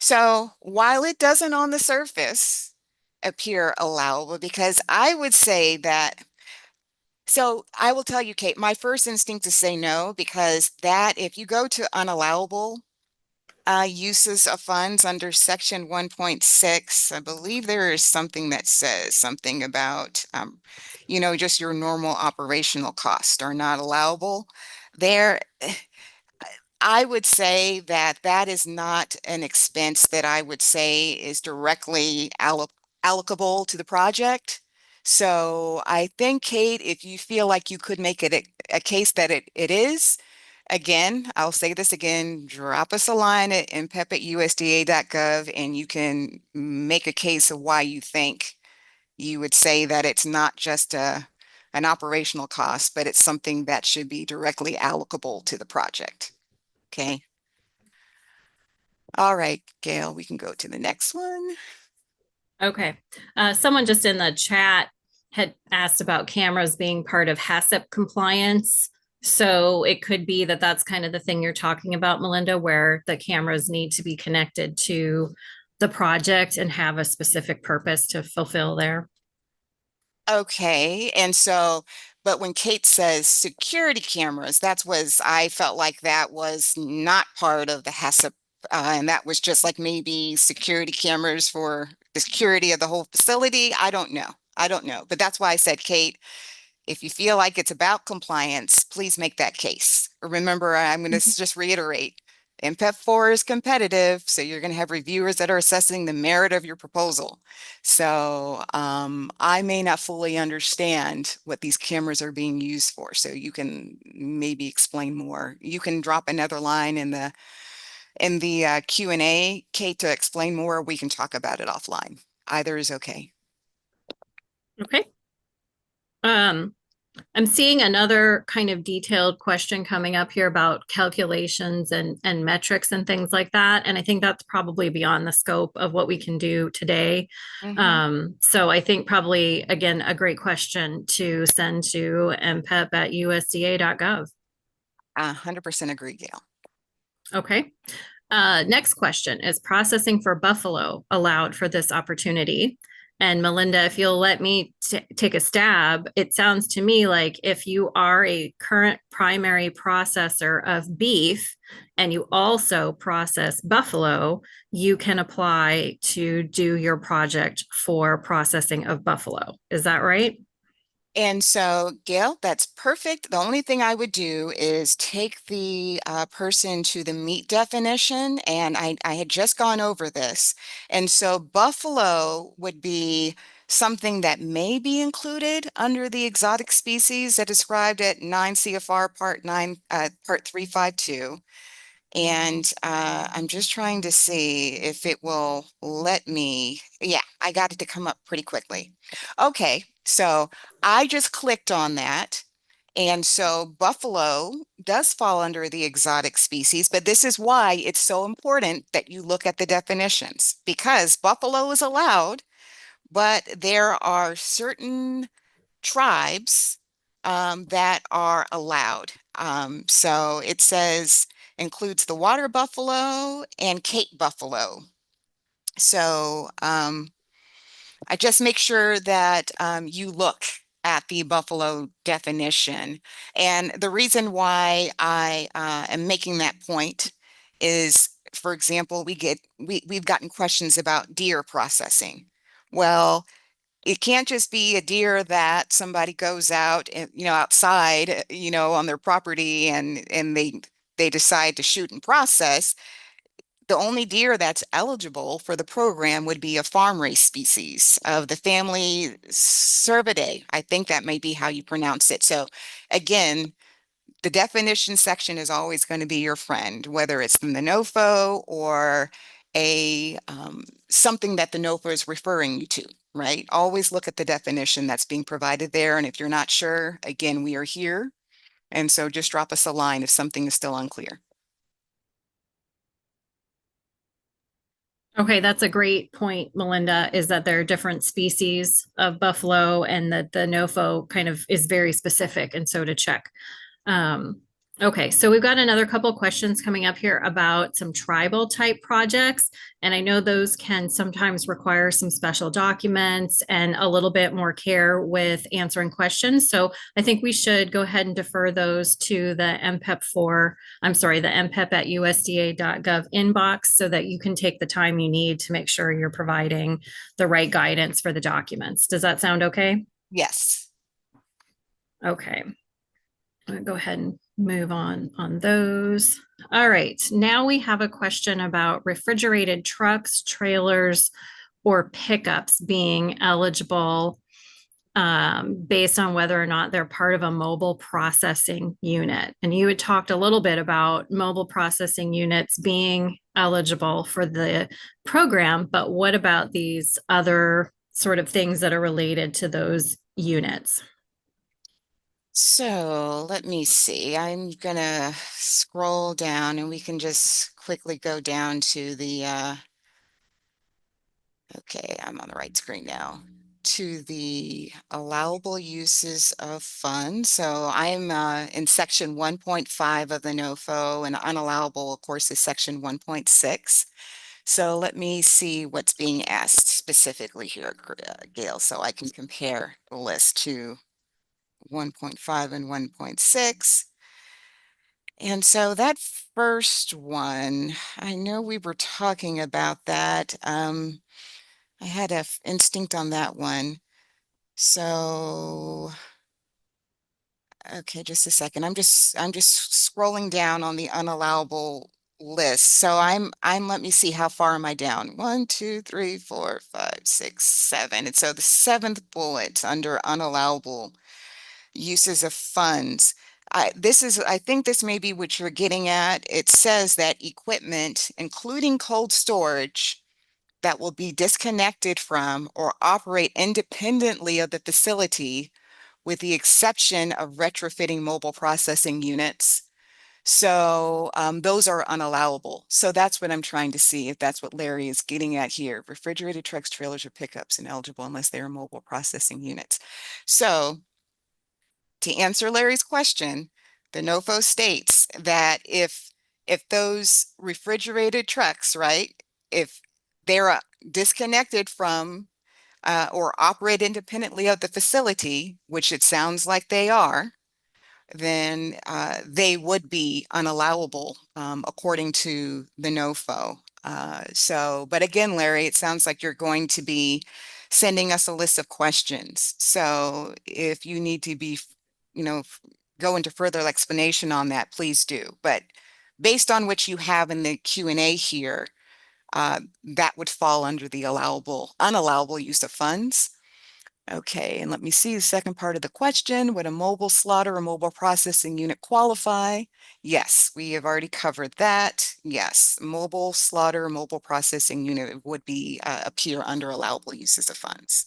So while it doesn't on the surface appear allowable, because I would say that, so I will tell you, Kate, my first instinct is say no, because that if you go to unallowable uses of funds under section 1.6, I believe there is something that says something about, just your normal operational costs are not allowable. There, I would say that that is not an expense that I would say is directly allocable to the project. So I think, Kate, if you feel like you could make it a case that it is, again, I'll say this again, drop us a line at mpep@usda.gov and you can make a case of why you think you would say that it's not just an an operational cost, but it's something that should be directly allocable to the project. Okay. All right, Gail, we can go to the next one. Okay. Someone just in the chat had asked about cameras being part of HACCP compliance. So it could be that that's kind of the thing you're talking about, Melinda, where the cameras need to be connected to the project and have a specific purpose to fulfill there. Okay, and so, but when Kate says security cameras, I felt like that was not part of the HACCP, and that was just like maybe security cameras for the security of the whole facility. I don't know. I don't know, but that's why I said, Kate, if you feel like it's about compliance, please make that case. Remember, I'm going to just reiterate, MPEP 4 is competitive, so you're going to have reviewers that are assessing the merit of your proposal. So I may not fully understand what these cameras are being used for, so you can maybe explain more. You can drop another line in the Q&A, Kate, to explain more. We can talk about it offline. Either is okay. Okay. I'm seeing another kind of detailed question coming up here about calculations and metrics and things like that. And I think that's probably beyond the scope of what we can do today. So I think probably, again, a great question to send to MPEP at USDA.gov. 100% agree, Gail. Okay. Next question, is processing for buffalo allowed for this opportunity? And Melinda, if you'll let me take a stab, it sounds to me like if you are a current primary processor of beef and you also process buffalo, you can apply to do your project for processing of buffalo. Is that right? And so, Gail, that's perfect. The only thing I would do is take the person to the meat definition, and I had just gone over this. And so buffalo would be something that may be included under the exotic species that described at 9 CFR Part 9, Part 352. And I'm just trying to see if it will let me. Yeah, I got it to come up pretty quickly. Okay, so I just clicked on that. And so buffalo does fall under the exotic species, but this is why it's so important that you look at the definitions, because buffalo is allowed, but there are certain tribes that are allowed. So it says includes the water buffalo and Cape buffalo. So I just make sure that you look at the buffalo definition. And the reason why I am making that point is, for example, we've gotten questions about deer processing. Well, it can't just be a deer that somebody goes out and, outside, on their property and they decide to shoot and process. The only deer that's eligible for the program would be a farm raised species of the family Cervidae. I think that may be how you pronounce it. So again, the definition section is always going to be your friend, whether it's from the NOFO or a something that the NOFO is referring you to, right? Always look at the definition that's being provided there. And if you're not sure, again, we are here. And so just drop us a line if something is still unclear. Okay, that's a great point, Melinda, is that there are different species of buffalo and that the NOFO kind of is very specific. And so to check. Okay, so we've got another couple of questions coming up here about some tribal type projects. And I know those can sometimes require some special documents and a little bit more care with answering questions. So I think we should go ahead and defer those to the the MPEP at USDA.gov inbox so that you can take the time you need to make sure you're providing the right guidance for the documents. Does that sound okay? Yes. Okay. I'm going to go ahead and move on those. All right, now we have a question about refrigerated trucks, trailers, or pickups being eligible based on whether or not they're part of a mobile processing unit. And you had talked a little bit about mobile processing units being eligible for the program, but what about these other sort of things that are related to those units? So let me see. I'm gonna scroll down and we can just quickly go down to the, okay, I'm on the right screen now, to the allowable uses of funds. So I'm in section 1.5 of the NOFO, and unallowable, of course, is section 1.6. So let me see what's being asked specifically here, Gail, so I can compare the list to 1.5 and 1.6. And so that first one, I know we were talking about that. I had a instinct on that one. So, okay, just a second. I'm just scrolling down on the unallowable list. So let me see, how far am I down? 1, 2, 3, 4, 5, 6, 7. And so the seventh bullet under unallowable uses of funds. I think this may be what you're getting at. It says that equipment, including cold storage, that will be disconnected from or operate independently of the facility, with the exception of retrofitting mobile processing units. So those are unallowable. So that's what I'm trying to see if that's what Larry is getting at here. Refrigerated trucks, trailers, or pickups ineligible unless they are mobile processing units. So to answer Larry's question, the NOFO states that if those refrigerated trucks, right, if they're disconnected from or operate independently of the facility, which it sounds like they are, then they would be unallowable according to the NOFO. But again, Larry, it sounds like you're going to be sending us a list of questions. So if you need to be, go into further explanation on that, please do. But based on what you have in the Q&A here, that would fall under the unallowable use of funds. Okay, and let me see the second part of the question. Would a mobile slaughter or mobile processing unit qualify? Yes, we have already covered that. Yes, mobile slaughter or mobile processing unit would be appear under allowable uses of funds.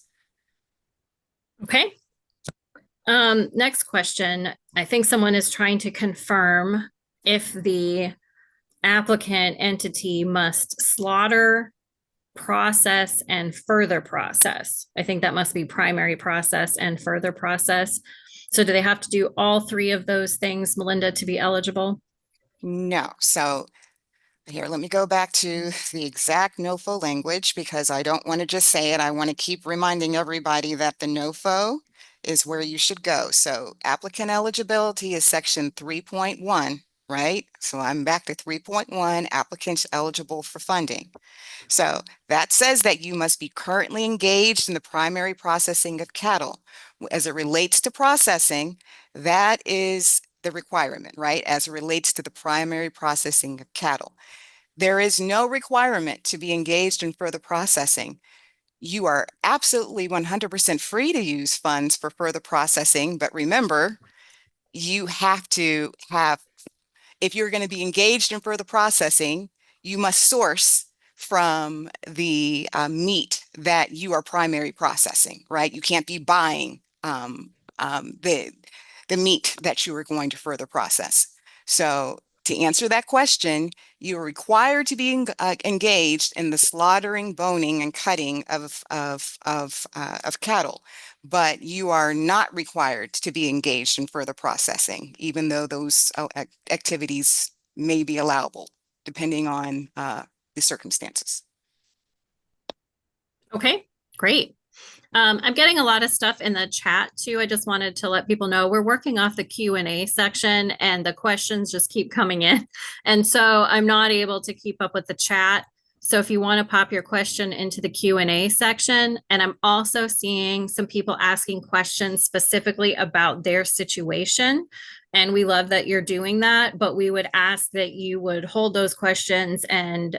Okay. Next question. I think someone is trying to confirm if the applicant entity must slaughter, process, and further process. I think that must be primary process and further process. So do they have to do all three of those things, Melinda, to be eligible? No. So here, let me go back to the exact NOFO language, because I don't want to just say it. I want to keep reminding everybody that the NOFO is where you should go. So applicant eligibility is section 3.1, right? So I'm back to 3.1, applicants eligible for funding. So that says that you must be currently engaged in the primary processing of cattle. As it relates to processing, that is the requirement, right? As it relates to the primary processing of cattle. There is no requirement to be engaged in further processing. You are absolutely 100% free to use funds for further processing, but remember, you have to have, if you're going to be engaged in further processing, you must source from the meat that you are primary processing, right? You can't be buying the meat that you are going to further process. So to answer that question, you are required to be engaged in the slaughtering, boning, and cutting of cattle, but you are not required to be engaged in further processing, even though those activities may be allowable, depending on the circumstances. Okay, great. I'm getting a lot of stuff in the chat too. I just wanted to let people know we're working off the Q&A section and the questions just keep coming in. And so I'm not able to keep up with the chat. So if you want to pop your question into the Q&A section, and I'm also seeing some people asking questions specifically about their situation. And we love that you're doing that, but we would ask that you would hold those questions and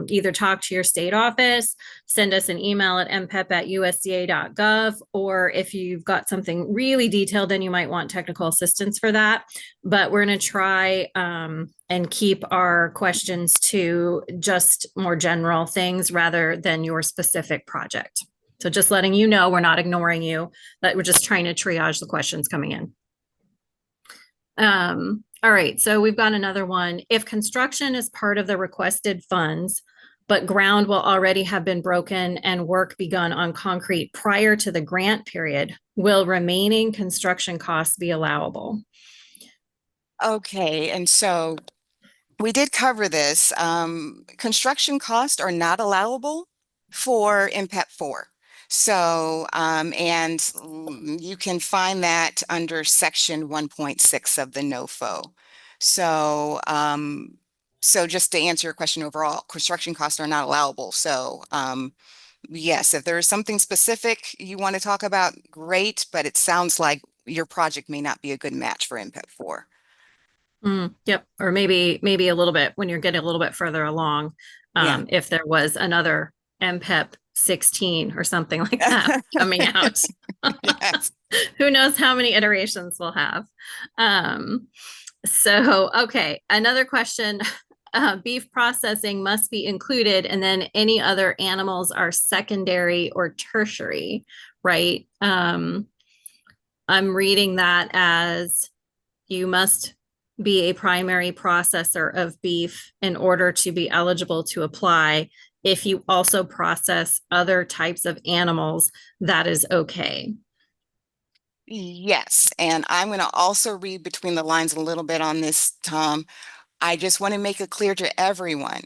either talk to your state office, send us an email at mpep@usda.gov, or if you've got something really detailed, then you might want technical assistance for that. But we're going to try and keep our questions to just more general things rather than your specific project. So just letting you know, we're not ignoring you, but we're just trying to triage the questions coming in. All right, so we've got another one. If construction is part of the requested funds, but ground will already have been broken and work begun on concrete prior to the grant period, will remaining construction costs be allowable? Okay, and so we did cover this. Construction costs are not allowable for MPEP 4. So, and you can find that under section 1.6 of the NOFO. So, so just to answer your question overall, construction costs are not allowable. So, yes, if there is something specific you want to talk about, great, but it sounds like your project may not be a good match for MPEP 4. Yep, or maybe a little bit when you're getting a little bit further along, Yeah. if there was another MPEP 16 or something like that coming out. Yes. Who knows how many iterations we'll have. Um, so, okay, another question. Beef processing must be included, and then any other animals are secondary or tertiary, right? I'm reading that as you must be a primary processor of beef in order to be eligible to apply. If you also process other types of animals, that is okay. Yes, and I'm going to also read between the lines a little bit on this, Tom. I just want to make it clear to everyone.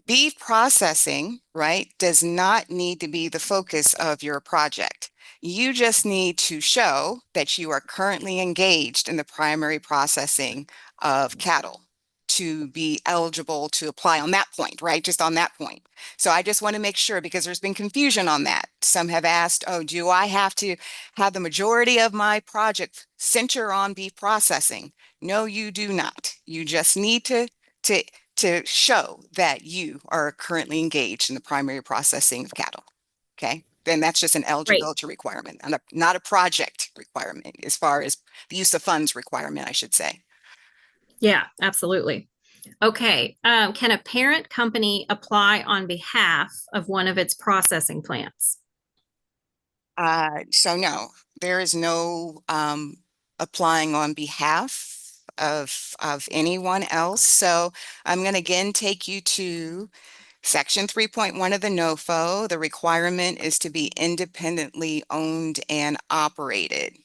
Beef processing, right, does not need to be the focus of your project. You just need to show that you are currently engaged in the primary processing of cattle to be eligible to apply on that point, right? Just on that point. So I just want to make sure because there's been confusion on that. Some have asked, oh, do I have to have the majority of my project center on beef processing? No, you do not. You just need to to show that you are currently engaged in the primary processing of cattle. Okay, then that's just an Right. eligibility requirement, not a project requirement as far as the use of funds requirement, I should say. Yeah, absolutely. Okay. Can a parent company apply on behalf of one of its processing plants? So no, there is no applying on behalf of anyone else. So I'm going to again take you to Section 3.1 of the NOFO. The requirement is to be independently owned and operated.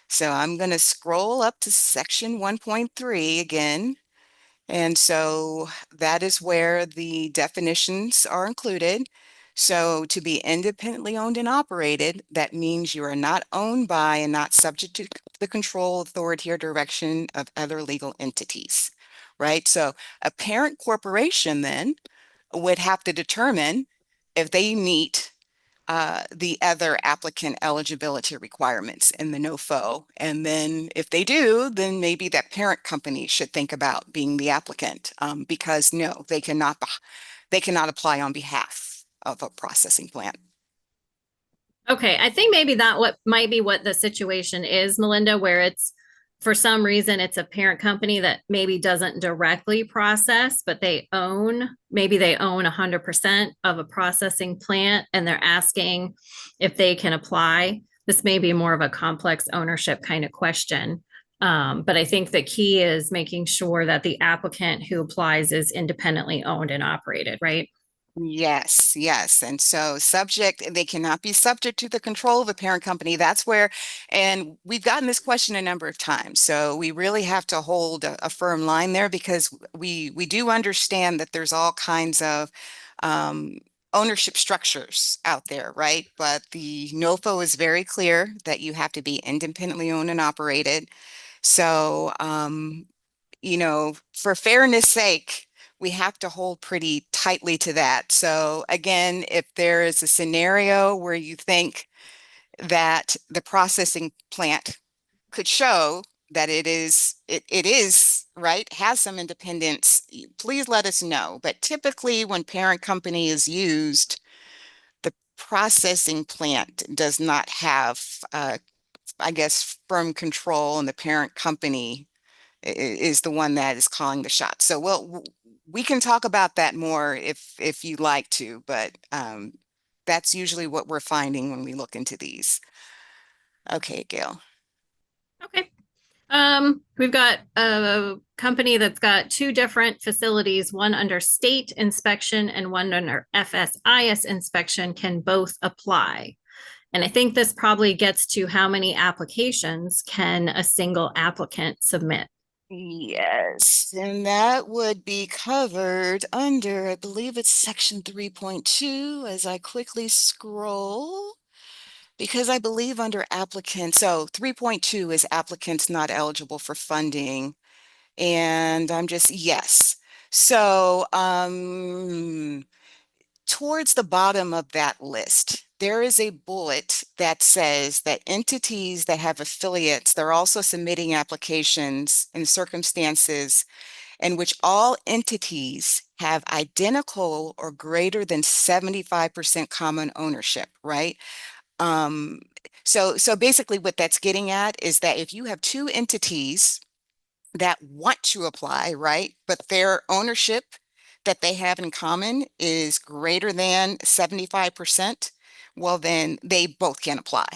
So I'm going to scroll up to Section 1.3 again. And so that is where the definitions are included. So to be independently owned and operated, that means you are not owned by and not subject to the control, authority, or direction of other legal entities, right? So a parent corporation then would have to determine if they meet the other applicant eligibility requirements in the NOFO. And then if they do, then maybe that parent company should think about being the applicant because no, they cannot apply on behalf of a processing plant. Okay, I think maybe that what might be what the situation is, Melinda, where it's for some reason it's a parent company that maybe doesn't directly process, but maybe they own 100% of a processing plant and they're asking if they can apply. This may be more of a complex ownership kind of question. But I think the key is making sure that the applicant who applies is independently owned and operated, right? Yes, yes. And so they cannot be subject to the control of a parent company. That's where, and we've gotten this question a number of times. So we really have to hold a firm line there because we do understand that there's all kinds of um, ownership structures out there, right? But the NOFO is very clear that you have to be independently owned and operated. So for fairness sake, we have to hold pretty tightly to that. So again, if there is a scenario where you think that the processing plant could show that it is right, has some independence, please let us know. But typically when parent company is used, the processing plant does not have, I guess, firm control, and the parent company is the one that is calling the shots. So we can talk about that more if you'd like to, but that's usually what we're finding when we look into these. Okay, Gail. Okay. We've got a company that's got two different facilities, one under state inspection and one under FSIS inspection, can both apply. And I think this probably gets to how many applications can a single applicant submit? Yes, and that would be covered under, I believe it's section 3.2 as I quickly scroll. Because I believe under applicants, so 3.2 is applicants not eligible for funding. And I'm just, yes. So towards the bottom of that list, there is a bullet that says that entities that have affiliates, they're also submitting applications in circumstances in which all entities have identical or greater than 75% common ownership, right? Um, so basically what that's getting at is that if you have two entities that want to apply, right, but their ownership that they have in common is greater than 75%, well, then they both can apply.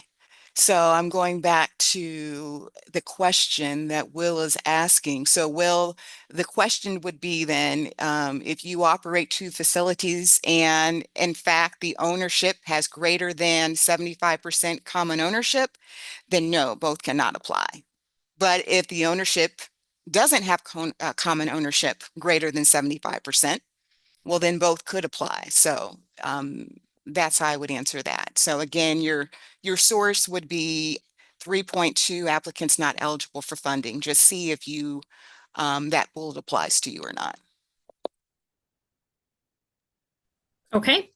So I'm going back to the question that Will is asking. So Will, the question would be then, if you operate two facilities and in fact the ownership has greater than 75% common ownership, then no, both cannot apply. But if the ownership doesn't have common ownership greater than 75%, well, then both could apply. So that's how I would answer that. So again, your source would be 3.2 applicants not eligible for funding. Just see if you that bullet applies to you or not. Okay.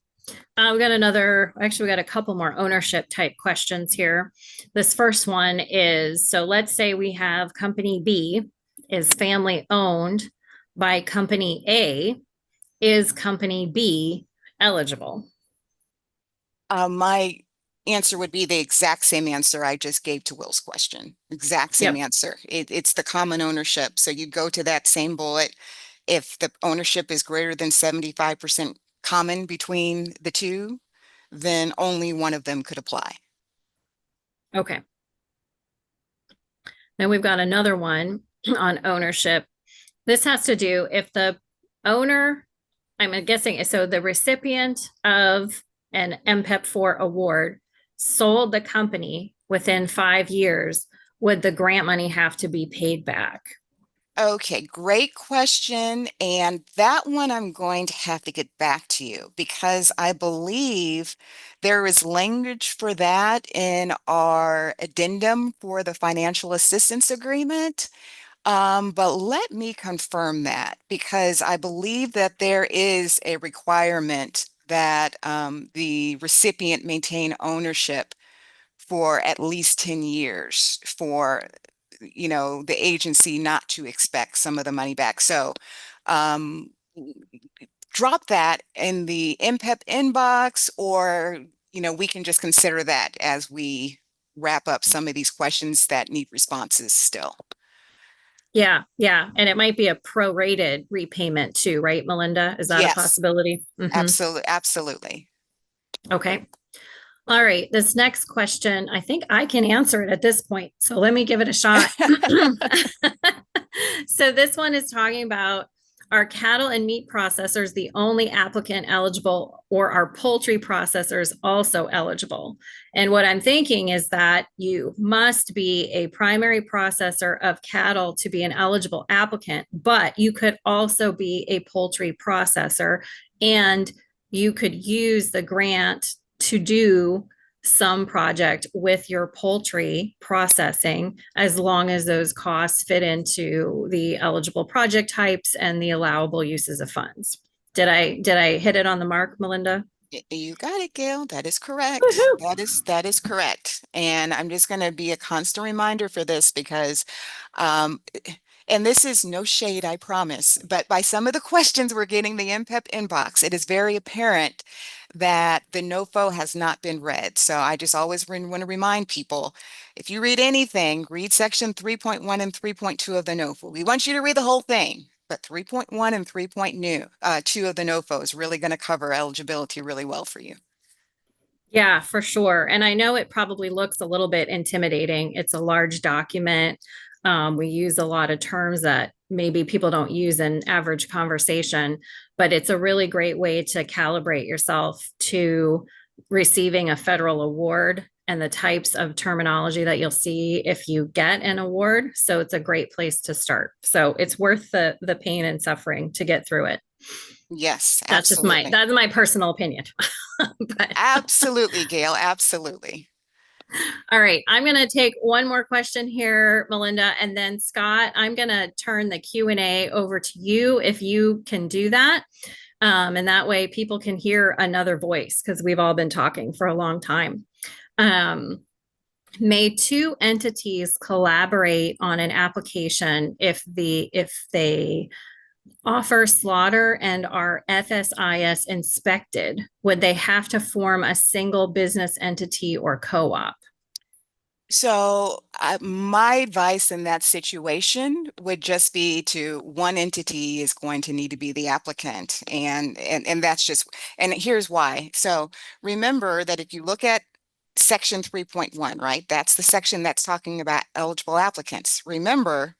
We got another, actually, we got a couple more ownership type questions here. This first one is, so let's say we have company B is family owned by company A. Is company B eligible? My answer would be the exact same answer I just gave to Will's question. Exact same Yep. answer. It's the common ownership. So you go to that same bullet. If the ownership is greater than 75% common between the two, then only one of them could apply. Okay. Then we've got another one on ownership. This has to do if the owner, I'm guessing, so the recipient of an MPEP-4 award sold the company within 5 years, would the grant money have to be paid back? Okay, great question. And that one I'm going to have to get back to you because I believe there is language for that in our addendum for the financial assistance agreement. But let me confirm that because I believe that there is a requirement that the recipient maintain ownership for at least 10 years for the agency not to expect some of the money back. So um, drop that in the MPEP inbox, or we can just consider that as we wrap up some of these questions that need responses still. Yeah, yeah. And it might be a prorated repayment too, right, Melinda? Is that a Yes, possibility? Mhm. absolutely. Okay. All right. This next question, I think I can answer it at this point. So let me give it a shot. So this one is talking about, are cattle and meat processors the only applicant eligible, or are poultry processors also eligible? And what I'm thinking is that you must be a primary processor of cattle to be an eligible applicant, but you could also be a poultry processor, and you could use the grant to do some project with your poultry processing, as long as those costs fit into the eligible project types and the allowable uses of funds. Did I hit it on the mark, Melinda? You got it, Gail. That is correct. Woohoo! That is correct. And I'm just going to be a constant reminder for this because um, and this is no shade, I promise, but by some of the questions we're getting the MPEP inbox, it is very apparent that the NOFO has not been read. So I just always want to remind people, if you read anything, read section 3.1 and 3.2 of the NOFO. We want you to read the whole thing, but 3.1 and 3.2 of the NOFO is really going to cover eligibility really well for you. Yeah, for sure. And I know it probably looks a little bit intimidating. It's a large document. We use a lot of terms that maybe people don't use in average conversation, but it's a really great way to calibrate yourself to receiving a federal award and the types of terminology that you'll see if you get an award. So it's a great place to start. So it's worth the pain and suffering to get through it. Yes, That's absolutely. that's my personal opinion. But Absolutely, Gail. Absolutely. all right, I'm going to take one more question here, Melinda, and then Scott, I'm going to turn the Q&A over to you if you can do that. And that way people can hear another voice because we've all been talking for a long time. May two entities collaborate on an application if they offer slaughter and are FSIS inspected? Would they have to form a single business entity or co-op? So my advice in that situation would just be to one entity is going to need to be the applicant. And that's just, and here's why. So remember that if you look at section 3.1, right, that's the section that's talking about eligible applicants. Remember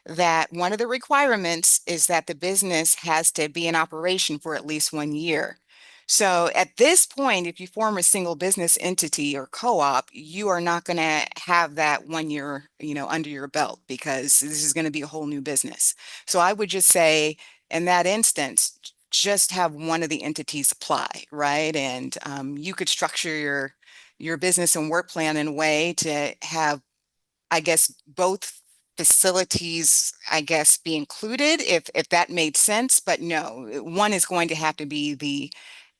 that one of the requirements is that the business has to be in operation for at least 1 year. So at this point, if you form a single business entity or co-op, you are not going to have that 1 year, under your belt because this is going to be a whole new business. So I would just say in that instance, just have one of the entities apply, right? And you could structure your business and work plan in a way to have, I guess, both facilities, I guess, be included if that made sense. But no, one is going to have to be the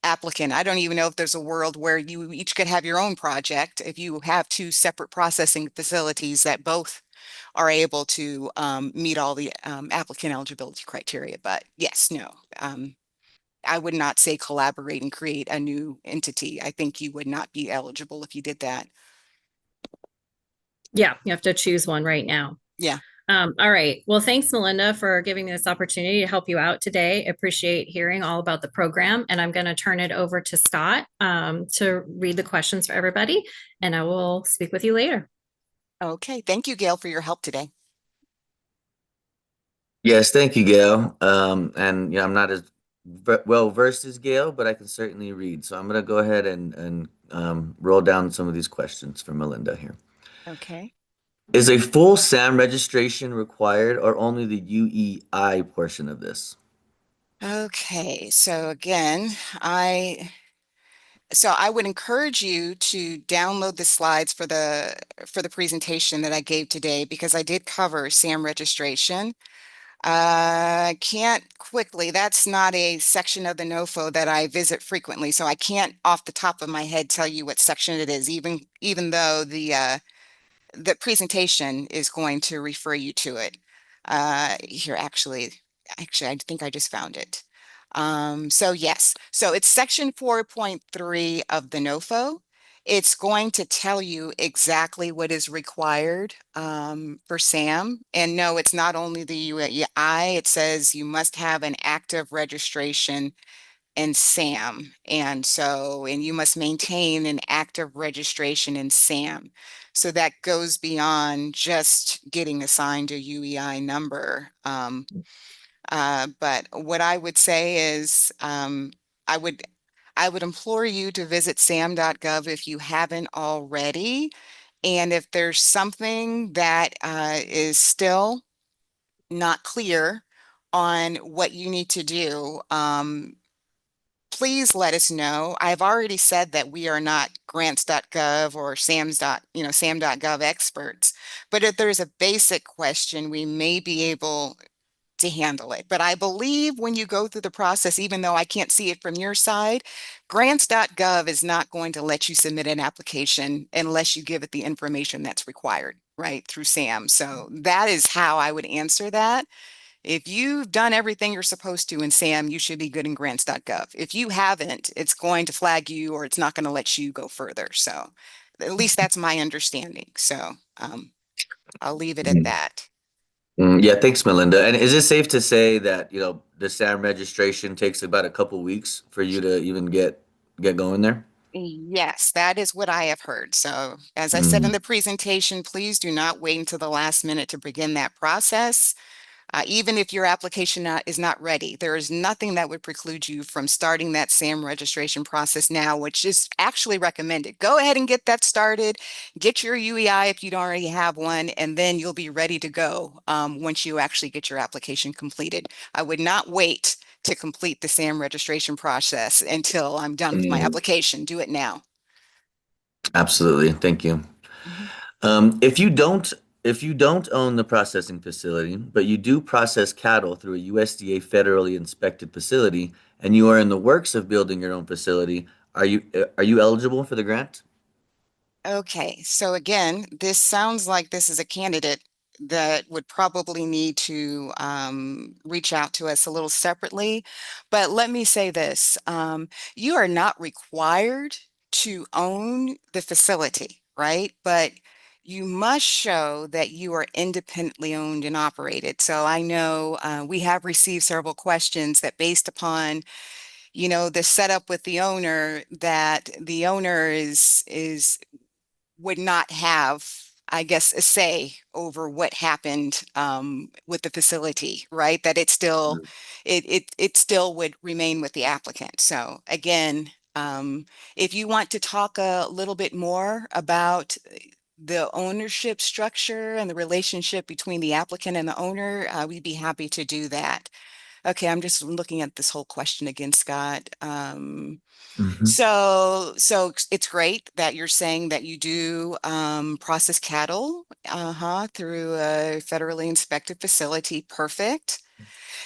applicant. I don't even know if there's a world where you each could have your own project if you have two separate processing facilities that both are able to meet all the applicant eligibility criteria. But yes, no, I would not say collaborate and create a new entity. I think you would not be eligible if you did that. Yeah, you have to choose one right now. Yeah. All right. Well, thanks, Melinda, for giving me this opportunity to help you out today. Appreciate hearing all about the program. And I'm going to turn it over to Scott to read the questions for everybody. And I will speak with you later. Okay. Thank you, Gail, for your help today. Yes, thank you, Gail. And I'm not as well versed as Gail, but I can certainly read. So I'm going to go ahead and roll down some of these questions for Melinda here. Okay. Is a full SAM registration required or only the UEI portion of this? Okay. So again, I would encourage you to download the slides for the presentation that I gave today because I did cover SAM registration. Can't quickly, that's not a section of the NOFO that I visit frequently, so I can't off the top of my head tell you what section it is, even though the presentation is going to refer you to it. Here, actually, I think I just found it. So yes, so it's section 4.3 of the NOFO. It's going to tell you exactly what is required for SAM. And no, it's not only the UEI, it says you must have an active registration in SAM. And you must maintain an active registration in SAM. So that goes beyond just getting assigned a UEI number. But what I would say is I would I would implore you to visit sam.gov if you haven't already. And if there's something that is still not clear on what you need to do, please let us know. I've already said that we are not grants.gov or sam.gov experts, but if there's a basic question, we may be able to handle it. But I believe when you go through the process, even though I can't see it from your side, grants.gov is not going to let you submit an application unless you give it the information that's required, right, through SAM. So that is how I would answer that. If you've done everything you're supposed to in SAM, you should be good in grants.gov. If you haven't, it's going to flag you or it's not going to let you go further. So at least that's my understanding. So I'll leave it at that. Yeah, thanks, Melinda. And is it safe to say that, the SAM registration takes about a couple weeks for you to even get going there? Yes, that is what I have heard. So, as I said in Mm, the presentation, please do not wait until the last minute to begin that process. Even if your application is not ready, there is nothing that would preclude you from starting that SAM registration process now, which is actually recommended. Go ahead and get that started. Get your UEI if you don't already have one, and then you'll be ready to go once you actually get your application completed. I would not wait to complete the SAM registration process until I'm done with my mm, application. Do it now. absolutely. Thank you. Mhm. If you don't own the processing facility, but you do process cattle through a USDA federally inspected facility, and you are in the works of building your own facility, are you eligible for the grant? Okay, so again, this sounds like this is a candidate that would probably need to reach out to us a little separately. But let me say this, you are not required to own the facility, right? But you must show that you are independently owned and operated. So I know we have received several questions that based upon the setup with the owner, that the owner is would not have, I guess, a say over what happened with the facility, right? That it still would remain with the applicant. So again, if you want to talk a little bit more about the ownership structure and the relationship between the applicant and the owner, we'd be happy to do that. Okay, I'm just looking at this whole question again, Scott. Mhm. So it's great that you're saying that you do process cattle, through a federally inspected facility. Perfect.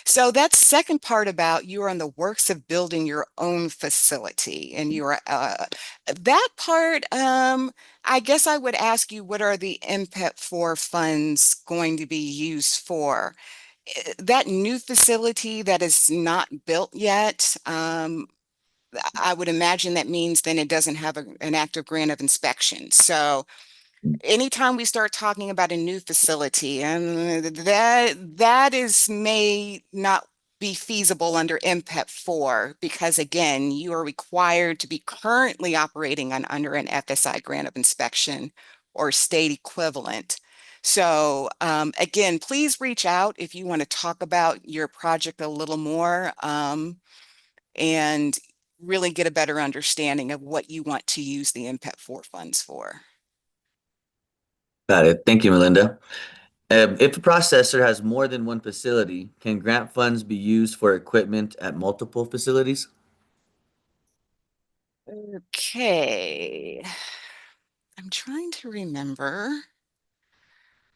So that second part about you are in the works of building your own facility, and you are that part. I guess I would ask you, what are the MPEP 4 funds going to be used for? That new facility that is not built yet, I would imagine that means then it doesn't have an active grant of inspection. So anytime we start talking about a new facility, and that is may not be feasible under MPEP 4, because again, you are required to be currently operating under an FSI grant of inspection or state equivalent. So again, please reach out if you want to talk about your project a little more. And really get a better understanding of what you want to use the MPEP 4 funds for. Got it. Thank you, Melinda. If a processor has more than one facility, can grant funds be used for equipment at multiple facilities? Okay, I'm trying to remember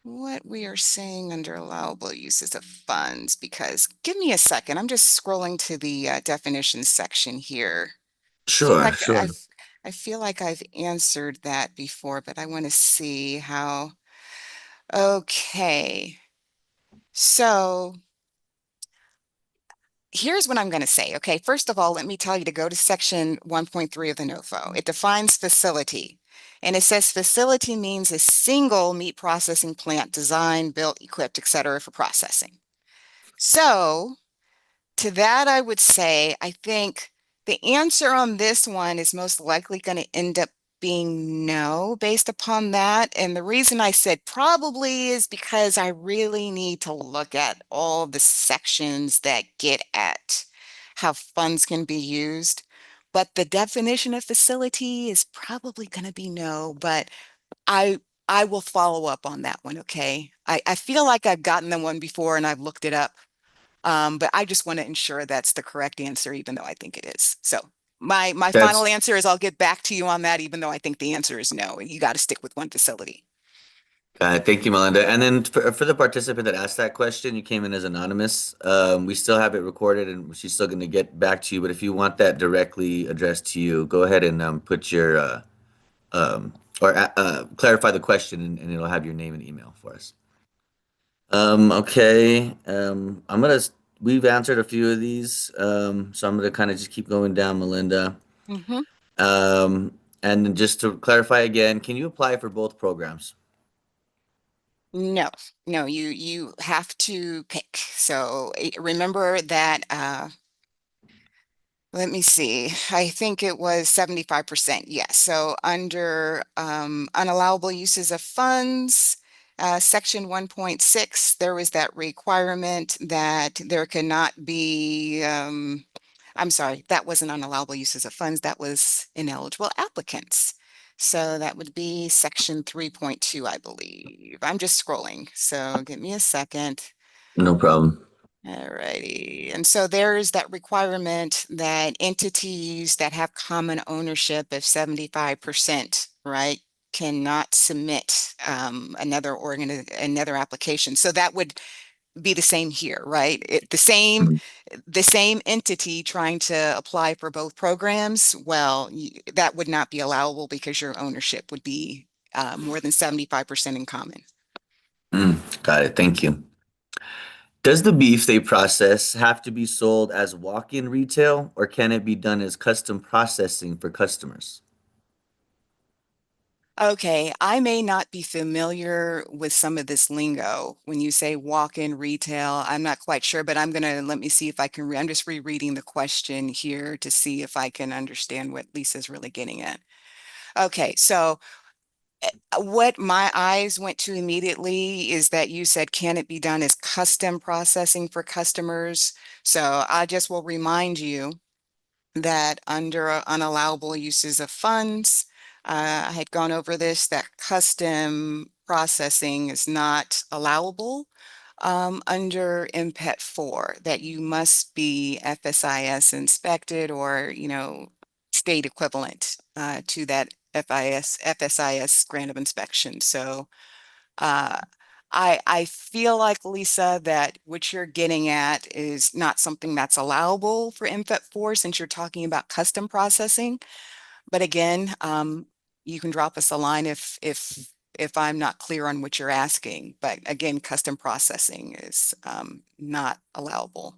what we are saying under allowable uses of funds, because give me a second. I'm just scrolling to the definitions section here. Feel Sure, like sure. I feel like I've answered that before, but I want to see how. Okay, so here's what I'm going to say. Okay, first of all, let me tell you to go to section 1.3 of the NOFO. It defines facility, and it says facility means a single meat processing plant designed, built, equipped, etc. for processing. So to that, I would say, I think the answer on this one is most likely going to end up being no, based upon that. And the reason I said probably is because I really need to look at all the sections that get at how funds can be used. But the definition of facility is probably going to be no, but I I will follow up on that one, okay? I feel like I've gotten the one before and I've looked it up, but I just want to ensure that's the correct answer, even though I think it is. So my final That's answer is I'll get back to you on that, even though I think the answer is no. You got to stick with one facility. Thank you, Melinda. And then for the participant that asked that question, you came in as anonymous. We still have it recorded, and she's still going to get back to you. But if you want that directly addressed to you, go ahead and put your um, or clarify the question, and it'll have your name and email for us. Okay. We've answered a few of these, so I'm gonna kind of just keep going down, Melinda. Hmm. And then just to clarify again, can you apply for both programs? No, no, you have to pick. So remember that Let me see. I think it was 75%. Yes. So under unallowable uses of funds, section 1.6, there was that requirement that there cannot be, I'm sorry, that wasn't unallowable uses of funds. That was ineligible applicants. So that would be section 3.2, I believe. I'm just scrolling. So give me a second. No problem. All righty. And so there is that requirement that entities that have common ownership of 75%, right, cannot submit another application. So that would be the same here, right? Mhm. The same entity trying to apply for both programs, well, that would not be allowable because your ownership would be more than 75% in common. Got it. Thank you. Does the beef they process have to be sold as walk-in retail, or can it be done as custom processing for customers? Okay, I may not be familiar with some of this lingo. When you say walk-in retail, I'm not quite sure, but let me see if I can, I'm just rereading the question here to see if I can understand what Lisa's really getting at. Okay, so what my eyes went to immediately is that you said, can it be done as custom processing for customers? So I just will remind you that under unallowable uses of funds, I had gone over this, that custom processing is not allowable under MPEP 4, that you must be FSIS inspected or, state equivalent to that FSIS grant of inspection. So uh, I feel like, Lisa, that what you're getting at is not something that's allowable for MPEP 4 since you're talking about custom processing. But again, you can drop us a line if I'm not clear on what you're asking. But again, custom processing is not allowable.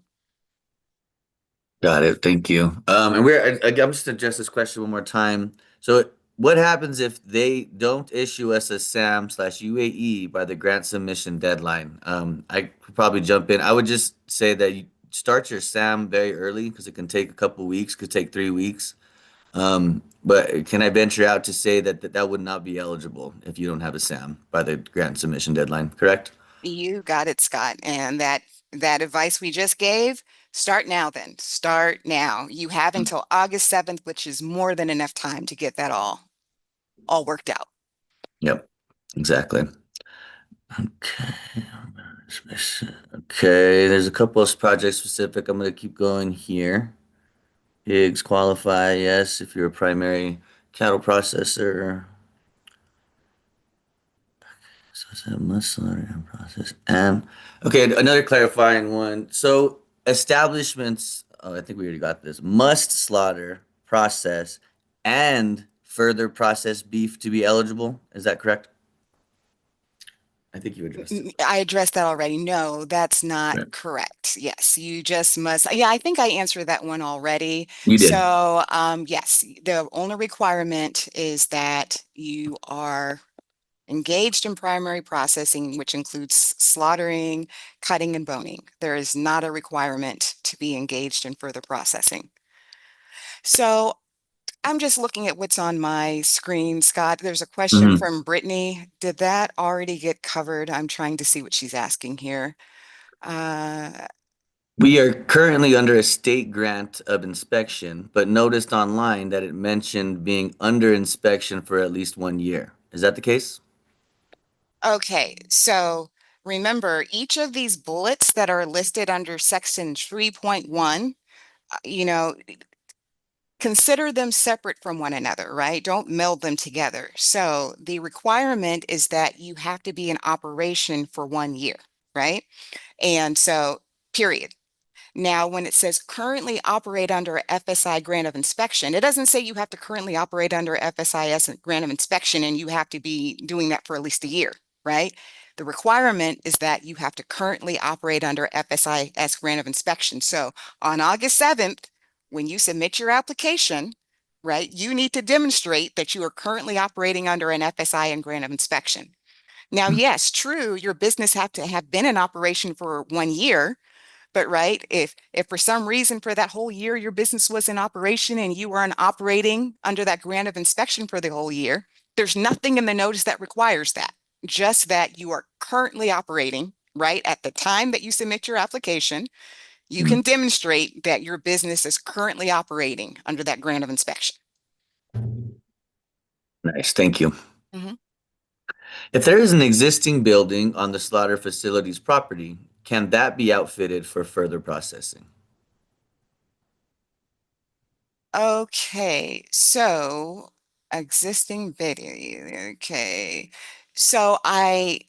Got it. Thank you. And I'm just to address this question one more time. So, what happens if they don't issue us a SAM/UAE by the grant submission deadline? I could probably jump in. I would just say that you start your SAM very early because it can take a couple weeks, could take 3 weeks. But can I venture out to say that would not be eligible if you don't have a SAM by the grant submission deadline, correct? You got it, Scott. And that advice we just gave, start now then. Start now. You have until August 7th, which is more than enough time to get that all worked out. Yep, exactly. Okay. Okay, there's a couple of project specific. I'm gonna keep going here. Pigs qualify, yes, if you're a primary cattle processor. So it's a must slaughter and process. Okay, another clarifying one. So establishments, oh, I think we already got this, must slaughter, process, and further process beef to be eligible. Is that correct? I think you addressed it. I addressed that already. No, that's not Right. correct. Yes, you just must. Yeah, I think I answered that one already. You did. So, yes, the only requirement is that you are engaged in primary processing, which includes slaughtering, cutting, and boning. There is not a requirement to be engaged in further processing. So I'm just looking at what's on my screen, Scott. There's a question Mhm. from Brittany. Did that already get covered? I'm trying to see what she's asking here. Uh, We are currently under a state grant of inspection, but noticed online that it mentioned being under inspection for at least 1 year. Is that the case? okay, so remember each of these bullets that are listed under section 3.1, you know, consider them separate from one another, right? Don't meld them together. So the requirement is that you have to be in operation for 1 year, right? And so, period. Now, when it says currently operate under FSI grant of inspection, it doesn't say you have to currently operate under FSIS grant of inspection and you have to be doing that for at least a year, right? The requirement is that you have to currently operate under FSIS grant of inspection. So on August 7th, when you submit your application, right, you need to demonstrate that you are currently operating under an FSI and grant of inspection. Now, yes, true, your business have to have been in operation for 1 year, But right, if for some reason for that whole year your business was in operation and you weren't operating under that grant of inspection for the whole year, there's nothing in the notice that requires that. Just that you are currently operating, right? At the time that you submit your application, you Mm. can demonstrate that your business is currently operating under that grant of inspection. Nice, thank you. Mhm. If there is an existing building on the slaughter facility's property, can that be outfitted for further processing? Okay, so existing video. Okay, so I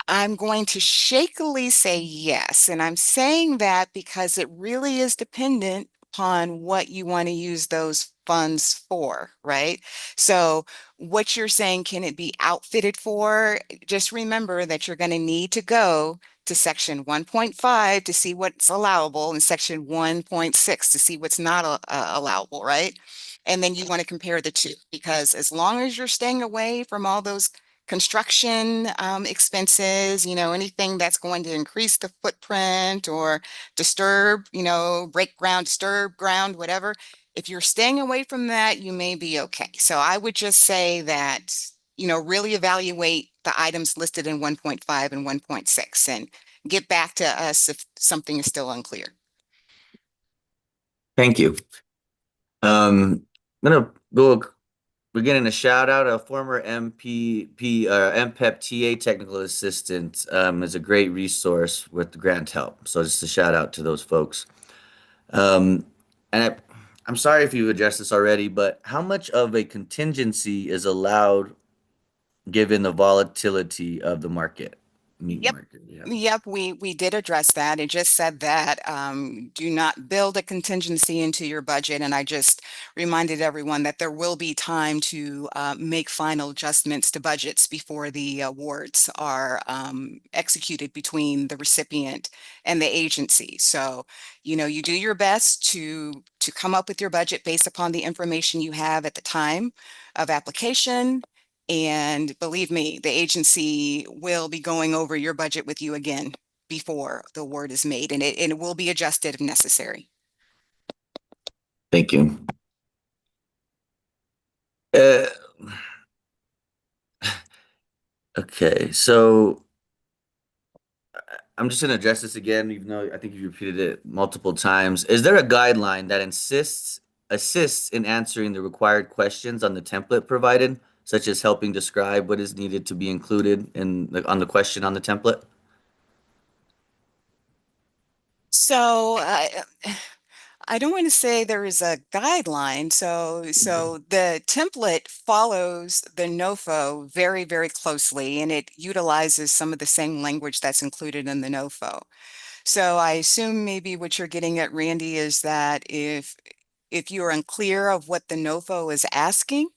I'm going to shakily say yes. And I'm saying that because it really is dependent upon what you want to use those funds for, right? So what you're saying, can it be outfitted for? Just remember that you're going to need to go to section 1.5 to see what's allowable and section 1.6 to see what's not allowable, right? And then you want to compare the two, because as long as you're staying away from all those construction expenses, anything that's going to increase the footprint or disturb, break ground, disturb ground, whatever. If you're staying away from that, you may be okay. So I would just say that, really evaluate the items listed in 1.5 and 1.6 and get back to us if something is still unclear. Thank you. I'm gonna go. We're getting a shout out. A former MPEP technical assistant is a great resource with the grant help. So just a shout out to those folks. Um, I'm sorry if you addressed this already, but how much of a contingency is allowed given the volatility of the market, meat Yep. market? Yeah. Yep, we did address that. It just said that do not build a contingency into your budget. And I just reminded everyone that there will be time to make final adjustments to budgets before the awards are executed between the recipient and the agency. So, you do your best to come up with your budget based upon the information you have at the time of application. And believe me, the agency will be going over your budget with you again before the award is made, and it will be adjusted if necessary. Thank you. Uh, okay, so I'm just going to address this again, even though I think you repeated it multiple times. Is there a guideline that assists in answering the required questions on the template provided, such as helping describe what is needed to be included on the question on the template? So I don't want to say there is a guideline. So the template follows the NOFO very, very closely, and it utilizes some of the same language that's included in the NOFO. So I assume maybe what you're getting at, Randy, is that if you're unclear of what the NOFO is asking,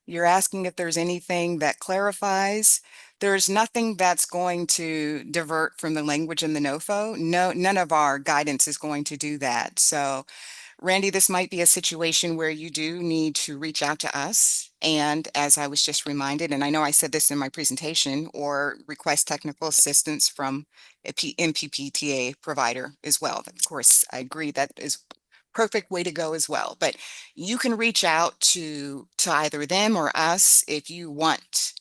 you're asking if there's anything that clarifies. There's nothing that's going to divert from the language in the NOFO. No, none of our guidance is going to do that. So Randy, this might be a situation where you do need to reach out to us. And as I was just reminded, and I know I said this in my presentation, or request technical assistance from a MPPTA provider as well. Of course, I agree that is perfect way to go as well. But you can reach out to either them or us if you want,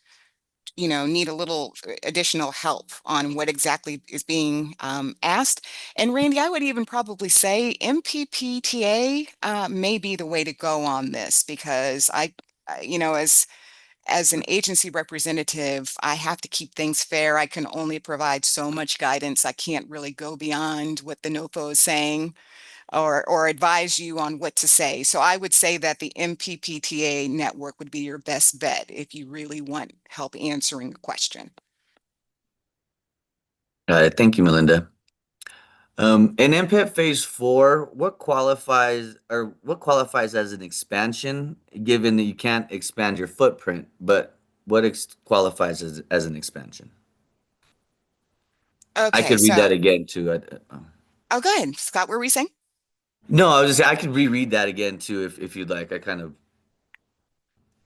need a little additional help on what exactly is being asked. And Randy, I would even probably say MPPTA may be the way to go on this, because as an agency representative, I have to keep things fair. I can only provide so much guidance. I can't really go beyond what the NOFO is saying or advise you on what to say. So I would say that the MPPTA network would be your best bet if you really want help answering a question. Thank you, Melinda. In MPEP Phase 4, what qualifies as an expansion, given that you can't expand your footprint, but what qualifies as an expansion? I Okay, could read that so, again too. oh, go ahead, Scott, what were we saying? No, I was just saying I could reread that again too if you'd like. I kind of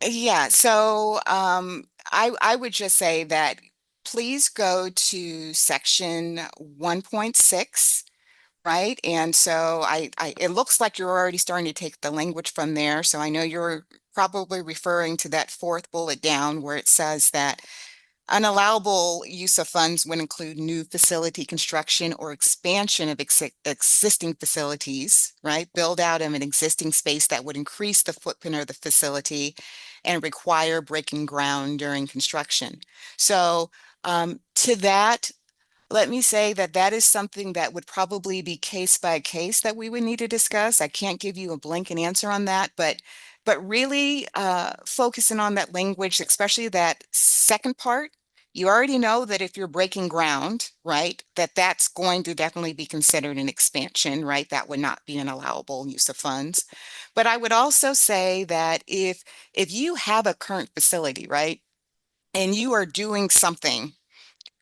Yeah, so I would just say that please go to section 1.6, right? And so it looks like you're already starting to take the language from there. So I know you're probably referring to that fourth bullet down where it says that unallowable use of funds would include new facility construction or expansion of existing facilities, right? Build out of an existing space that would increase the footprint of the facility and require breaking ground during construction. So to that, let me say that that is something that would probably be case by case that we would need to discuss. I can't give you a blanket answer on that, but really focusing on that language, especially that second part, you already know that if you're breaking ground, right, that that's going to definitely be considered an expansion, right? That would not be an allowable use of funds. But I would also say that if you have a current facility, right, and you are doing something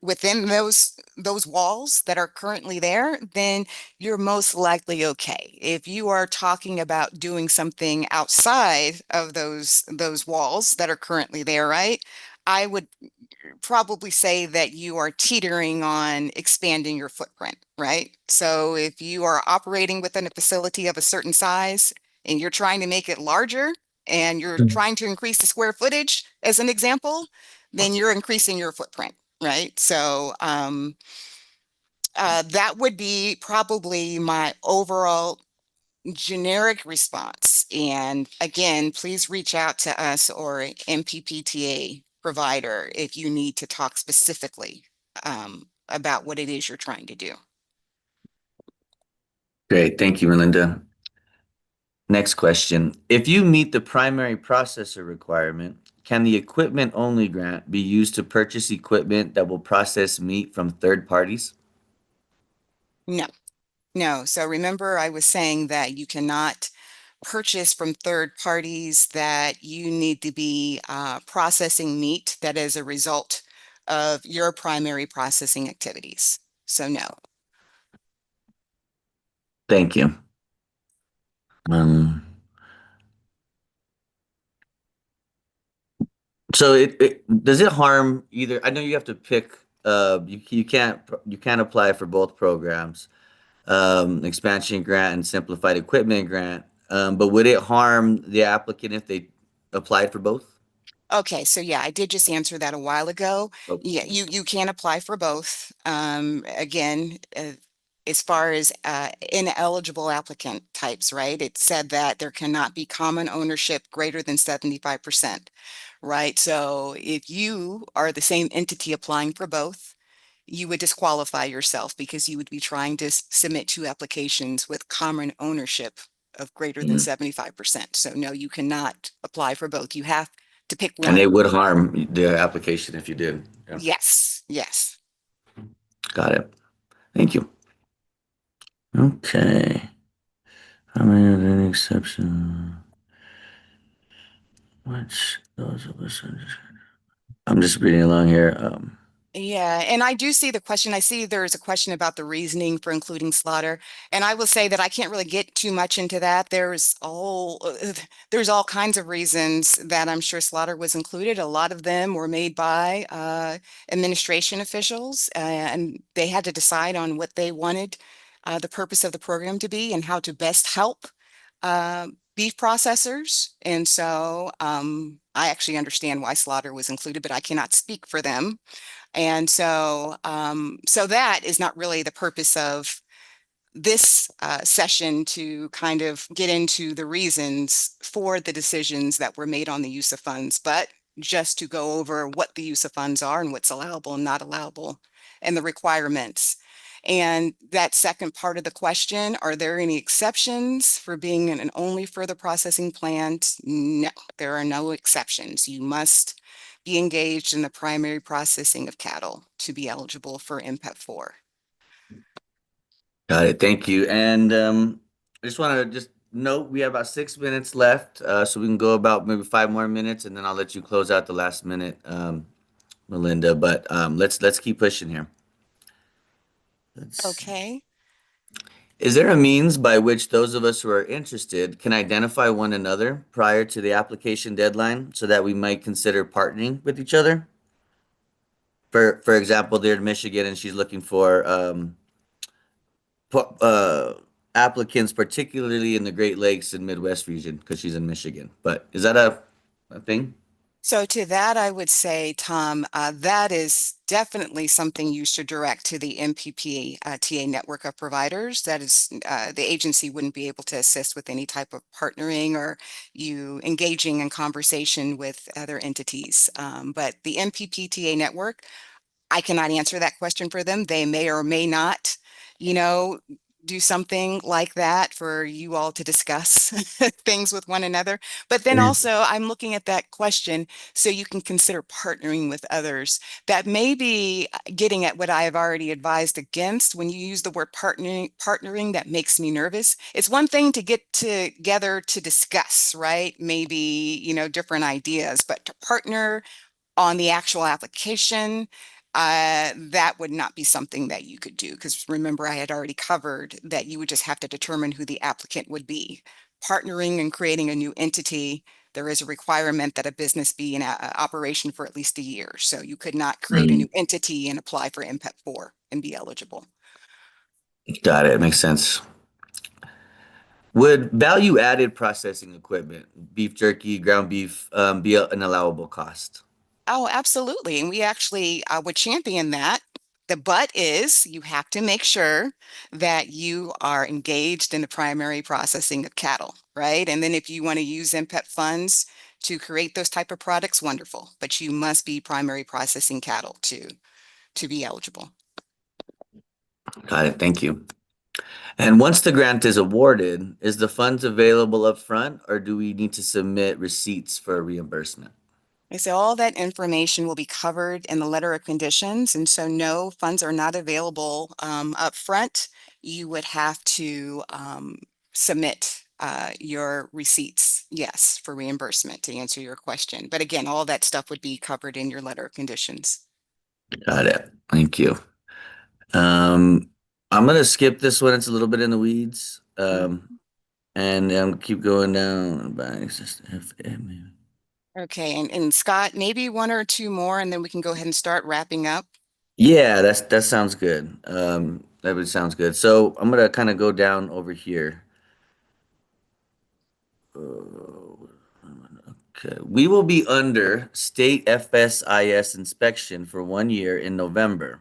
within those walls that are currently there, then you're most likely okay. If you are talking about doing something outside of those walls that are currently there, right? I would probably say that you are teetering on expanding your footprint, right? So if you are operating within a facility of a certain size and you're trying to make it larger and you're trying to increase the square footage as an example, then you're increasing your footprint, right? So that would be probably my overall generic response. And again, please reach out to us or MPPTA provider if you need to talk specifically about what it is you're trying to do. Great. Thank you, Melinda. Next question. If you meet the primary processor requirement, can the equipment only grant be used to purchase equipment that will process meat from third parties? No, no. So remember, I was saying that you cannot purchase from third parties, that you need to be processing meat that is a result of your primary processing activities. So no. Thank you. Um, so does it harm either? I know you have to pick, you can't apply for both programs, expansion grant and simplified equipment grant. But would it harm the applicant if they applied for both? Okay, so yeah, I did just answer that a while ago. Oh, Yeah, you can apply for both. Again, as far as ineligible applicant types, right? It said that there cannot be common ownership greater than 75%, right? So if you are the same entity applying for both, you would disqualify yourself because you would be trying to submit two applications with common ownership of greater than mhm. 75%. So no, you cannot apply for both. You have to pick And one. it would harm the application if you did. Yeah, Yes, yes. got it. Thank you. Okay. How many are there any exception? Which those of us I'm just reading along here. Yeah, and I do see the question. I see there's a question about the reasoning for including slaughter, and I will say that I can't really get too much into that. There's all kinds of reasons that I'm sure slaughter was included. A lot of them were made by administration officials, and they had to decide on what they wanted the purpose of the program to be and how to best help uh, beef processors. And so I actually understand why slaughter was included, but I cannot speak for them. And so, so that is not really the purpose of this session, to kind of get into the reasons for the decisions that were made on the use of funds, but just to go over what the use of funds are and what's allowable and not allowable and the requirements. And that second part of the question, are there any exceptions for being an only further processing plant? No, there are no exceptions. You must be engaged in the primary processing of cattle to be eligible for MPEP 4. Got it. Thank you. And I just want to just note we have about 6 minutes left, so we can go about maybe 5 more minutes, and then I'll let you close out the last minute, Melinda. But let's keep pushing here. Let's. Okay. Is there a means by which those of us who are interested can identify one another prior to the application deadline so that we might consider partnering with each other? for example, they're in Michigan and she's looking for pu- uh, applicants, particularly in the Great Lakes and Midwest region, because she's in Michigan. But is that a thing? So to that, I would say, Tom, that is definitely something you should direct to the MPP TA network of providers. That is, the agency wouldn't be able to assist with any type of partnering or you engaging in conversation with other entities. But the MPPTA network, I cannot answer that question for them. They may or may not, you know, do something like that for you all to discuss things with one another. But then also, I'm looking at that question so you can consider partnering with others. That may be getting at what I have already advised against. When you use the word partnering, that makes me nervous. It's one thing to get together to discuss, right? Maybe, different ideas, but to partner on the actual application, that would not be something that you could do because remember, I had already covered that you would just have to determine who the applicant would be. Partnering and creating a new entity, there is a requirement that a business be in operation for at least a year. So you could not create a Mm, new entity and apply for MPEP 4 and be eligible. got it. Makes sense. Would value added processing equipment, beef jerky, ground beef, be an allowable cost? Oh, absolutely. And we actually would champion that. The but is you have to make sure that you are engaged in the primary processing of cattle, right? And then if you want to use MPEP funds to create those type of products, wonderful. But you must be primary processing cattle to be eligible. Got it. Thank you. And once the grant is awarded, is the funds available upfront or do we need to submit receipts for reimbursement? I say all that information will be covered in the letter of conditions, and so no funds are not available up front. You would have to submit your receipts, yes, for reimbursement to answer your question. But again, all that stuff would be covered in your letter of conditions. Got it. Thank you. Um, I'm gonna skip this one. It's a little bit in the weeds. Mhm. And keep going down. Okay, and Scott, maybe one or two more, and then we can go ahead and start wrapping up. Yeah, that sounds good. That would sounds good. So I'm gonna kind of go down over here. Okay, we will be under state FSIS inspection for 1 year in November.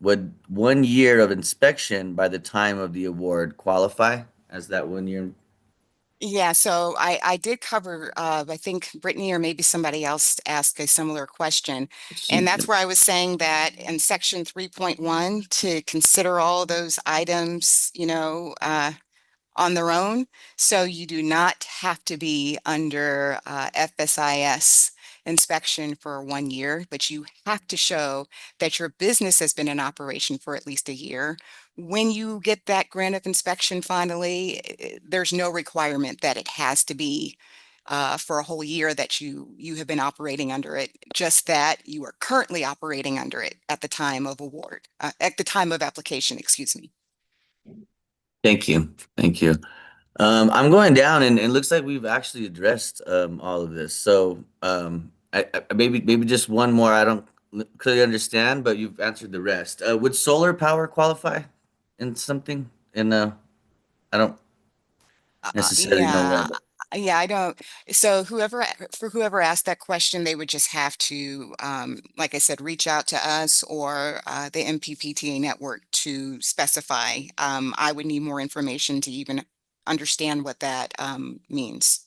Would 1 year of inspection by the time of the award qualify as that 1 year? Yeah, so I did cover, I think Brittany or maybe somebody else asked a similar question. And that's where I was saying that in section 3.1 to consider all those items, on their own. So you do not have to be under FSIS inspection for 1 year, but you have to show that your business has been in operation for at least a year. When you get that grant of inspection finally, there's no requirement that it has to be for a whole year that you have been operating under it, just that you are currently operating under it at the time of award, at the time of application, excuse me. Thank you. Thank you. I'm going down and it looks like we've actually addressed all of this. So maybe just one more. I don't clearly understand, but you've answered the rest. Would solar power qualify in something? I don't necessarily know where, Yeah, but yeah, I don't. So whoever asked that question, they would just have to, like I said, reach out to us or the MPPTA network to specify. I would need more information to even understand what that means.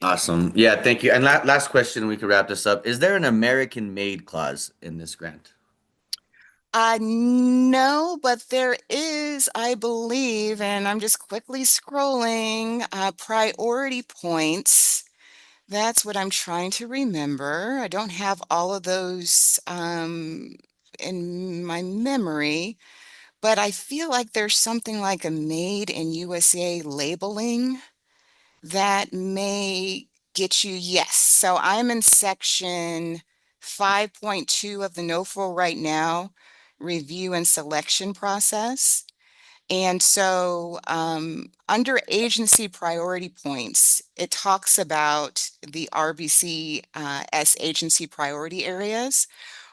awesome. Yeah, thank you. And last question, we could wrap this up. Is there an American made clause in this grant? No, but there is, I believe, and I'm just quickly scrolling, priority points. That's what I'm trying to remember. I don't have all of those in my memory, but I feel like there's something like a made in USA labeling that may get you, yes. So I'm in section 5.2 of the NOFO right now, review and selection process. And so under agency priority points, it talks about the RBC as agency priority areas.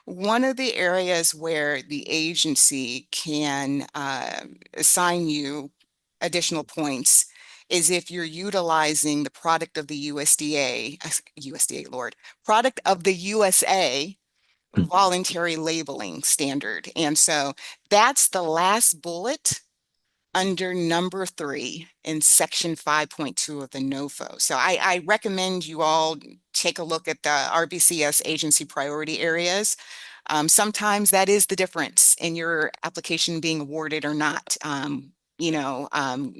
One of the areas where the agency can assign you additional points is if you're utilizing the product of the product of the USA voluntary labeling standard. And so that's the last bullet under number 3 in section 5.2 of the NOFO. So I recommend you all take a look at the RBCS agency priority areas. Sometimes that is the difference in your application being awarded or not,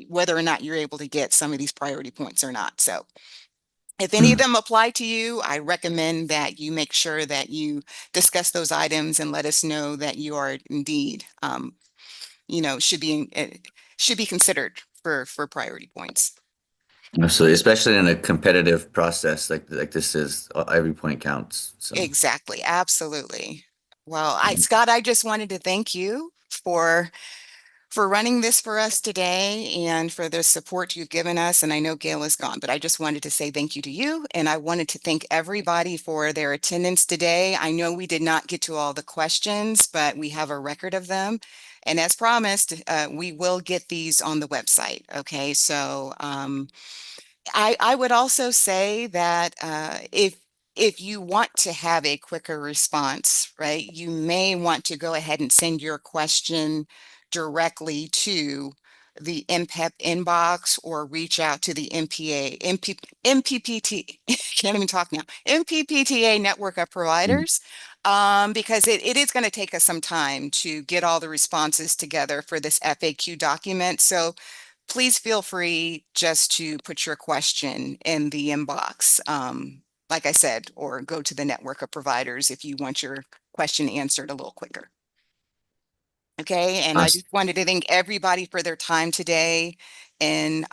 whether or not you're able to get some of these priority points or not. So if any of them apply to you, I recommend that you make sure that you discuss those items and let us know that you are indeed, should be considered for priority points. Absolutely, especially in a competitive process like this is, every point counts. So Exactly, absolutely. Well, Scott, I just wanted to thank you for running this for us today and for the support you've given us. And I know Gail is gone, but I just wanted to say thank you to you. And I wanted to thank everybody for their attendance today. I know we did not get to all the questions, but we have a record of them. And as promised, we will get these on the website. Okay, so I would also say that if you want to have a quicker response, right, you may want to go ahead and send your question directly to the MPEP inbox or reach out to the MPPT, can't even talk now, MPPTA network of providers, because it is going to take us some time to get all the responses together for this FAQ document. So please feel free just to put your question in the inbox, like I said, or go to the network of providers if you want your question answered a little quicker. Okay, and I Awesome. just wanted to thank everybody for their time today in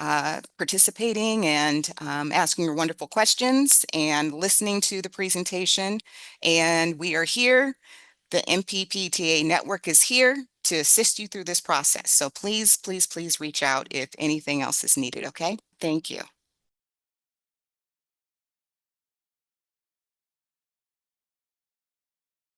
participating and asking your wonderful questions and listening to the presentation. And we are here. The MPPTA network is here to assist you through this process. So please, please, please reach out if anything else is needed. Okay, thank you.